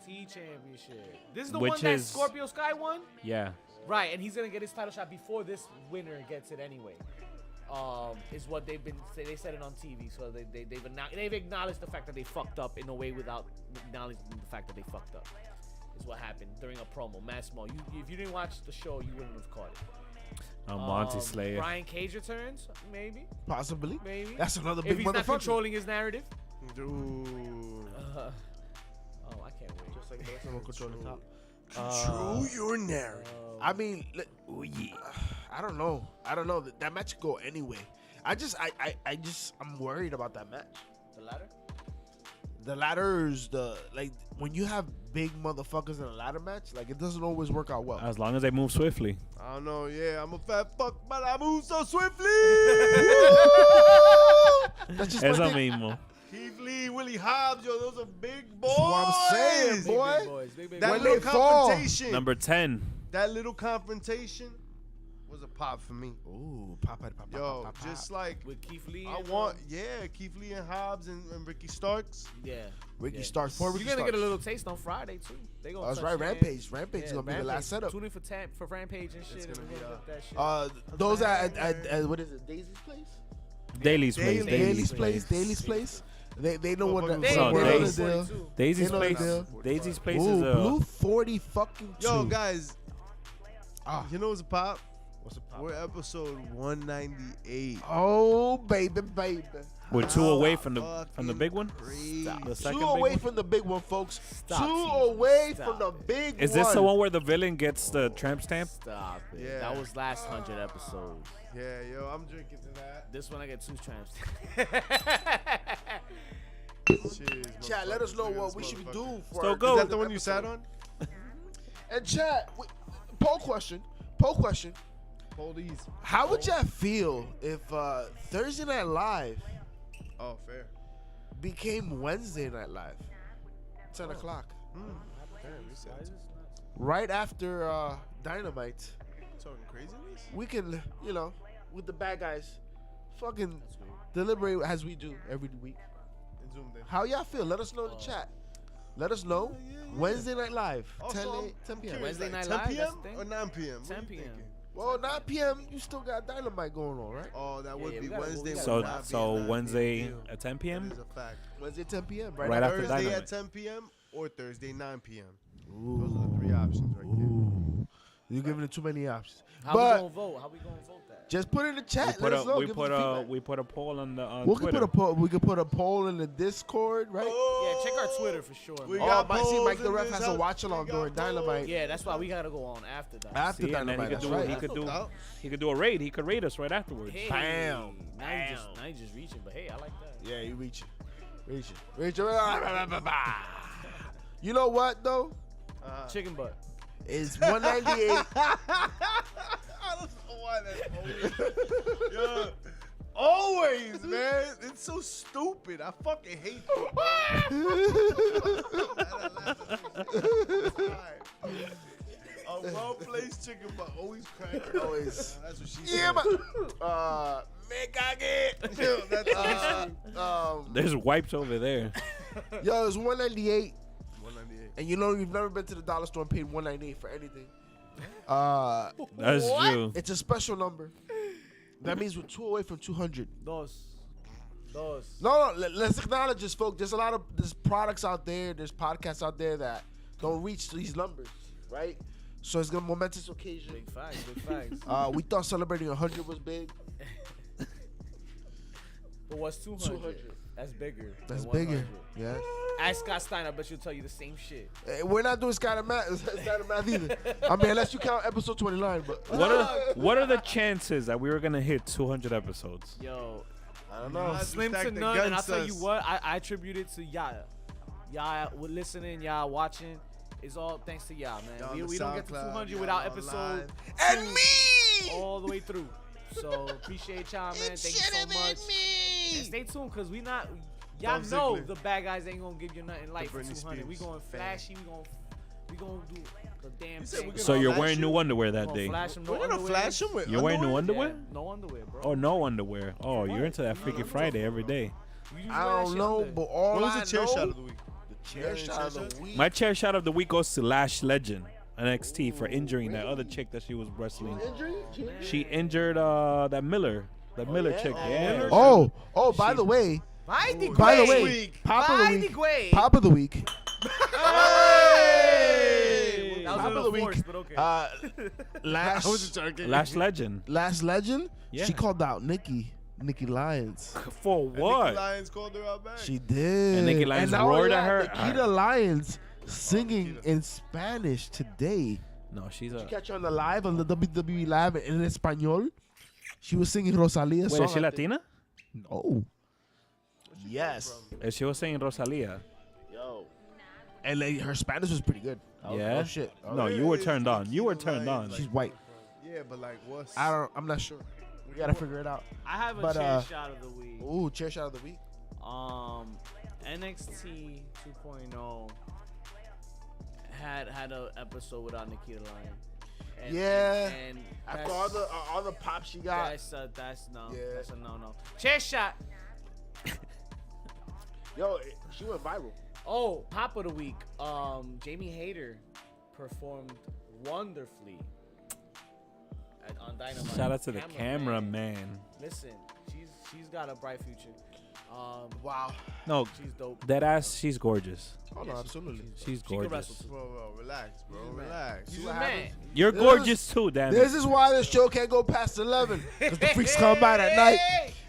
TNT Championship. This is the Which one that is- Scorpio Sky won. Yeah, Right, and he's gonna get his title shot before this winner gets it anyway. Is what they've been. They said it on TV, so they've acknowledged the fact that they fucked up in a way without acknowledging the fact that they fucked up. Is what happened during a promo. Matt Small. If you didn't watch the show, you wouldn't have caught it. Monty Slayer. Brian Cage returns, maybe. Possibly. Maybe. That's another If big he's not motherfucker. controlling his narrative. Dude. Oh, I can't wait. Just like that's not control the top. Control your narrative. I mean, I don't know. That match could go anyway. I'm worried about that match. The ladder. the ladders, when you have big motherfuckers in a ladder match, like it doesn't always work out well. As long as they move swiftly. I don't know. Yeah, I'm a fat fuck, but I move so swiftly. That's just Eso my thing. mismo. Keith Lee, Willie Hobbs, yo, those are big boys. That's what I'm saying, Big, boy. big boys. Big, big That When boys. little they fall. confrontation. Number 10. That little confrontation was a pop for me. Ooh, pop. Yo, just like With Keith Lee. I and, want, Keith Lee and Hobbs and Ricky Starks. Yeah. Ricky yeah. Starks. For Ricky You're gonna Starks. get a little taste on Friday too. They gonna. Oh, that's touch right. hands. Rampage is gonna be the Rampage. last setup. Tune in for Rampage and shit. It's gonna and be, we'll get that shit. Those at what is it? Daisy's place. Daily's place. Daily's place. Daily's place. They know what the They- they know they- the deal. Daisy's They know place. the Daisy's place Ooh, is blue 40 fucking two. Yo, guys, Ah. you know what's a pop? What's a pop? We're episode 198. Oh, baby. We're 2 away from the Fucking big one. crazy. The second Two big away one? from the big one, folks. Stop, Two TJ. away Stop. from the big one. Is this the one where the villain gets the tramp stamp? Stop it. Yeah. That was last 100 episodes. Yeah, yo, I'm drinking to that. This one I get 2 tramps. Cheers. Chat, let us know motherfuckers. what we should do for So our go. Is that golden the one you sat episode. on? And chat, poll question. Hold these. How would y'all feel if Thursday Night Live Oh, fair. became Wednesday Night Live? 10 o'clock. Damn, you said Right after Dynamite. talking craziness? We can, with the bad guys, fucking deliberate as we do every week. And zoomed in. How y'all feel? Let us know in the chat. Let us know. Wednesday Night Live, Also, 10 I'm p.m. curious, Wednesday like, Night 10 Live, p.m. that's the thing. or 9 p.m. What 10 are you p.m. thinking? Well, 9 p.m. You still got Dynamite going on, right? Oh, that would yeah, be we gotta go- Wednesday. we would gotta So not be so a 9 Wednesday p.m. at 10 That p.m. is a fact. Wednesday 10 p.m. Right after Thursday Dynamite. at 10 p.m. or Thursday 9 p.m. Those are the 3 options right there. Ooh. You're giving it too many options. How But we gonna vote? How we gonna vote that? just put it in the We chat. put Let us know. we Give put us a feedback. we put a poll on the on We could Twitter. put a poll. We could put a poll in the Discord, right? Yeah, check our Twitter for sure. We man. got Mike, see, polls Mike the in Ref this has a house. watch along We during got polls. Dynamite. Yeah, that's why we gotta go on after that. After See, and then Dynamite, he that's could do right. he could do out. he could do a raid. He could raid us right afterwards. Hey, Bam. Now you just reaching, but hey, I like that. Yeah, you reach it. You know what though? Chicken butt. It's 198. I don't know why that's always. Yo, always, man. It's so stupid. I fucking hate it. A well-placed chicken, but always cracker. Always. That's what she said. Yeah, but me cagué. Yo, that's There's wipes over there. Yo, it's 198, 198. and you've never been to the dollar store and paid 198 for anything. That's true. It's a special number. That means we're 2 away from 200. Dos. No, let's acknowledge this, folks. There's products out there, there's podcasts out there that don't reach these numbers, right? So it's a momentous occasion. Big facts. We thought celebrating 100 was big. But what's 200? 200. That's bigger. That's than bigger. 100. Yeah. Ask Scott Steiner, but she'll tell you the same shit. We're not doing Sky math either. I mean, unless you count episode 29. But What are the chances that we were gonna hit 200 episodes? Yo, I don't know. slim to none, and I'll tell you what, I attribute it to y'all. Y'all listening, y'all watching. It's all thanks to y'all, Y'all man. on We the don't get to SoundCloud, 200 y'all without on episode live. And 2 me! all the way through. So appreciate y'all, man. Thank you so much. And stay tuned, cause we not. Y'all Tom know Ziegler. the bad guys ain't gonna give you nothing light for Britney 200. We Spears going fan. flashy. We gonna do the damn You said thing. we So gonna you're flash wearing you? new underwear We that gonna day. flash them, no We're gonna underwear. flash them with You're wearing new Yeah, underwear? no underwear, bro. Oh, no underwear. Oh, you're into that Freaky Friday every day. You usually I wear that don't shit know, under. but all What was I the chair know, shot of the week? the chair shot of the week. My chair shot of the week goes to Lash Legend, NXT, for injuring that other chick that she was wrestling. Injury? She injured that Miller yeah? chick. Oh, Yeah. Miller? Oh, by the way, By the way, week. pop of By the the week. way. Pop of the week. Hey! That was Pop a of the little week. forced, but okay. Lash Legend. Yeah. She called out Nikki Lyons. For Nikki what? Lyons called her out back. She did. And Nikki Lyons not only roared at that, her? Nikita Lyons singing Nikita. in Spanish today. No, she's Did a. you catch her on the live on the WWE live in Espanol? She was singing Rosalia's Wait, song. is she I think. Latina? Oh. Yes. She was saying Rosalia. And like, her Spanish was pretty good. Yeah? Oh shit. No, you were turned on. You were turned on. She's white. Yeah, but like what's? I'm not sure. We gotta figure it out. I have a But, chair shot of the week. Ooh, chair shot of the week. NXT 2.0 had an episode without Nikita Lyon. And, Yeah. And After that's- all the pop she got. that's no. Yeah. That's a no. Chair shot. Yo, she went viral. Oh, pop of the week. Jamie Hayter performed wonderfully on Dynamite. Shout out to the cameraman. Listen, she's got a bright future. Wow. No, She's dope. that ass, she's gorgeous. Oh no, absolutely. She's She can wrestle gorgeous. too. Bro, relax, bro, She's a man. relax. She's what a man. happens? You're This gorgeous too, damn This it. is why the show can't go past 11. Because the freaks come out at night.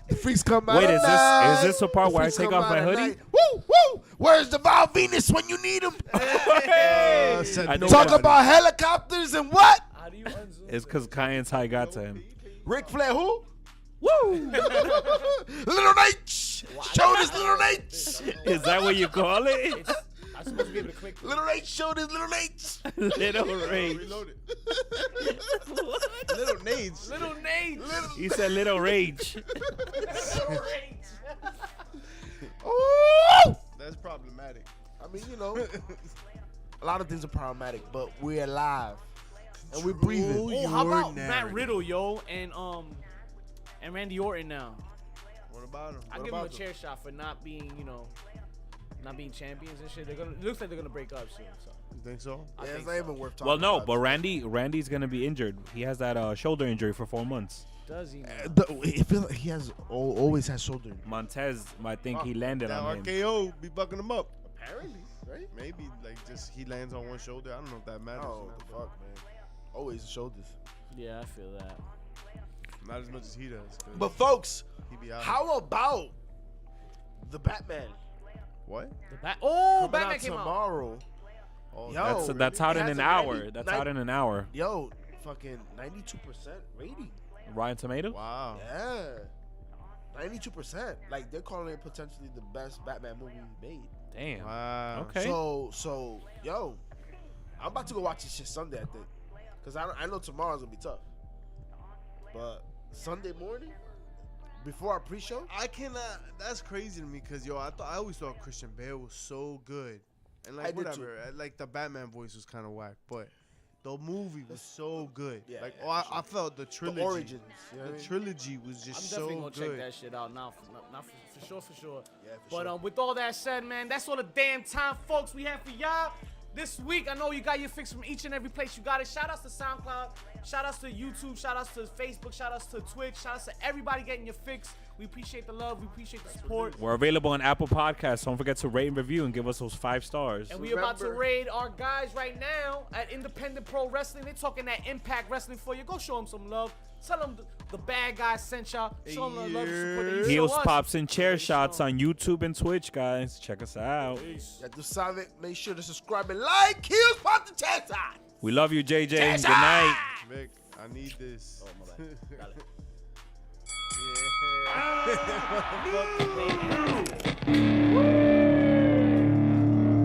The freaks come out Wait, at night. is this the part where I freaks take come off out my at hoodie? night. Woo, woo. Where's the Val Venus when you need him? Said I nobody. Talk about helicopters and what? How do you unzoom? It's because Cain's high got to him. Ric Flair, who? Woo! Little H! Shoulders, Little H! Is that what you call it? I'm supposed to be able to click. Little H, shoulders, Little H! Little rage. Reload it. Little Nades. Little Nate. He said little rage. Ooh! That's problematic. I mean, you know, a lot of things are problematic, but we're alive. And we're breathing. Oh, how about Matt Riddle, yo, and Randy Orton now? What about him? I give him a chair shot for not being, not being champions and shit. It looks like they're gonna break up soon. So You think so? I Yeah, think it's not so. even worth talking Well, no, about. but Randy's gonna be injured. He has that shoulder injury for 4 months. Does he? I feel like he has always has shoulder. Montez, I think he landed That on him. RKO be bucking him up. Apparently, right? Maybe like just he lands on one shoulder. I don't know if that matters. Oh, the fuck, man. Always shoulders. Yeah, I feel that. Not as much as he does. 'cause But folks, he be out. how about the Batman? What? Coming Batman out came out. tomorrow. Oh, Yo, That's out it in has an a hour. 90 That's out in an hour. Yo, fucking 92% rating. Rotten Tomatoes. wow. Yeah. 92%. Like, they're calling it potentially the best Batman movie made. Damn. Wow. Okay. So, yo, I'm about to go watch this shit Sunday, I think. Because I know tomorrow's going to be tough. But Sunday morning, before our pre-show, I cannot. That's crazy to me because I always thought Christian Bale was so good, and I like did whatever, like the Batman voice was kind of whack, but the movie was so good. Yeah, like yeah, for I felt the trilogy. the origins. You know what I The mean? trilogy was I'm just definitely so gonna good. check that shit out now. Not for sure. Yeah, for But sure. with all that said, man, that's all the damn time, folks, we have for y'all. This week, I know you got your fix from each and every place you got it. Shout outs to SoundCloud, shout outs to YouTube, shout outs to Facebook, shout outs to Twitch, shout outs to everybody getting your fix. We appreciate the love, we appreciate the support. We're available on Apple Podcasts. Don't forget to rate and review and give us those 5 stars. And we about to Remember- raid our guys right now at Independent Pro Wrestling. They're talking that Impact Wrestling for you. Go show them some love. Tell them the bad guys sent y'all. Show them the love and support that you show Heels, us. Pops, and Chair Shots on YouTube and Twitch, guys. Check us out. Yeah, to solve it, make sure to subscribe and like. Heels, pop the chest out. We love you, JJ. Good night. Vic, I need this. Oh, my bad. Got it. Yeah.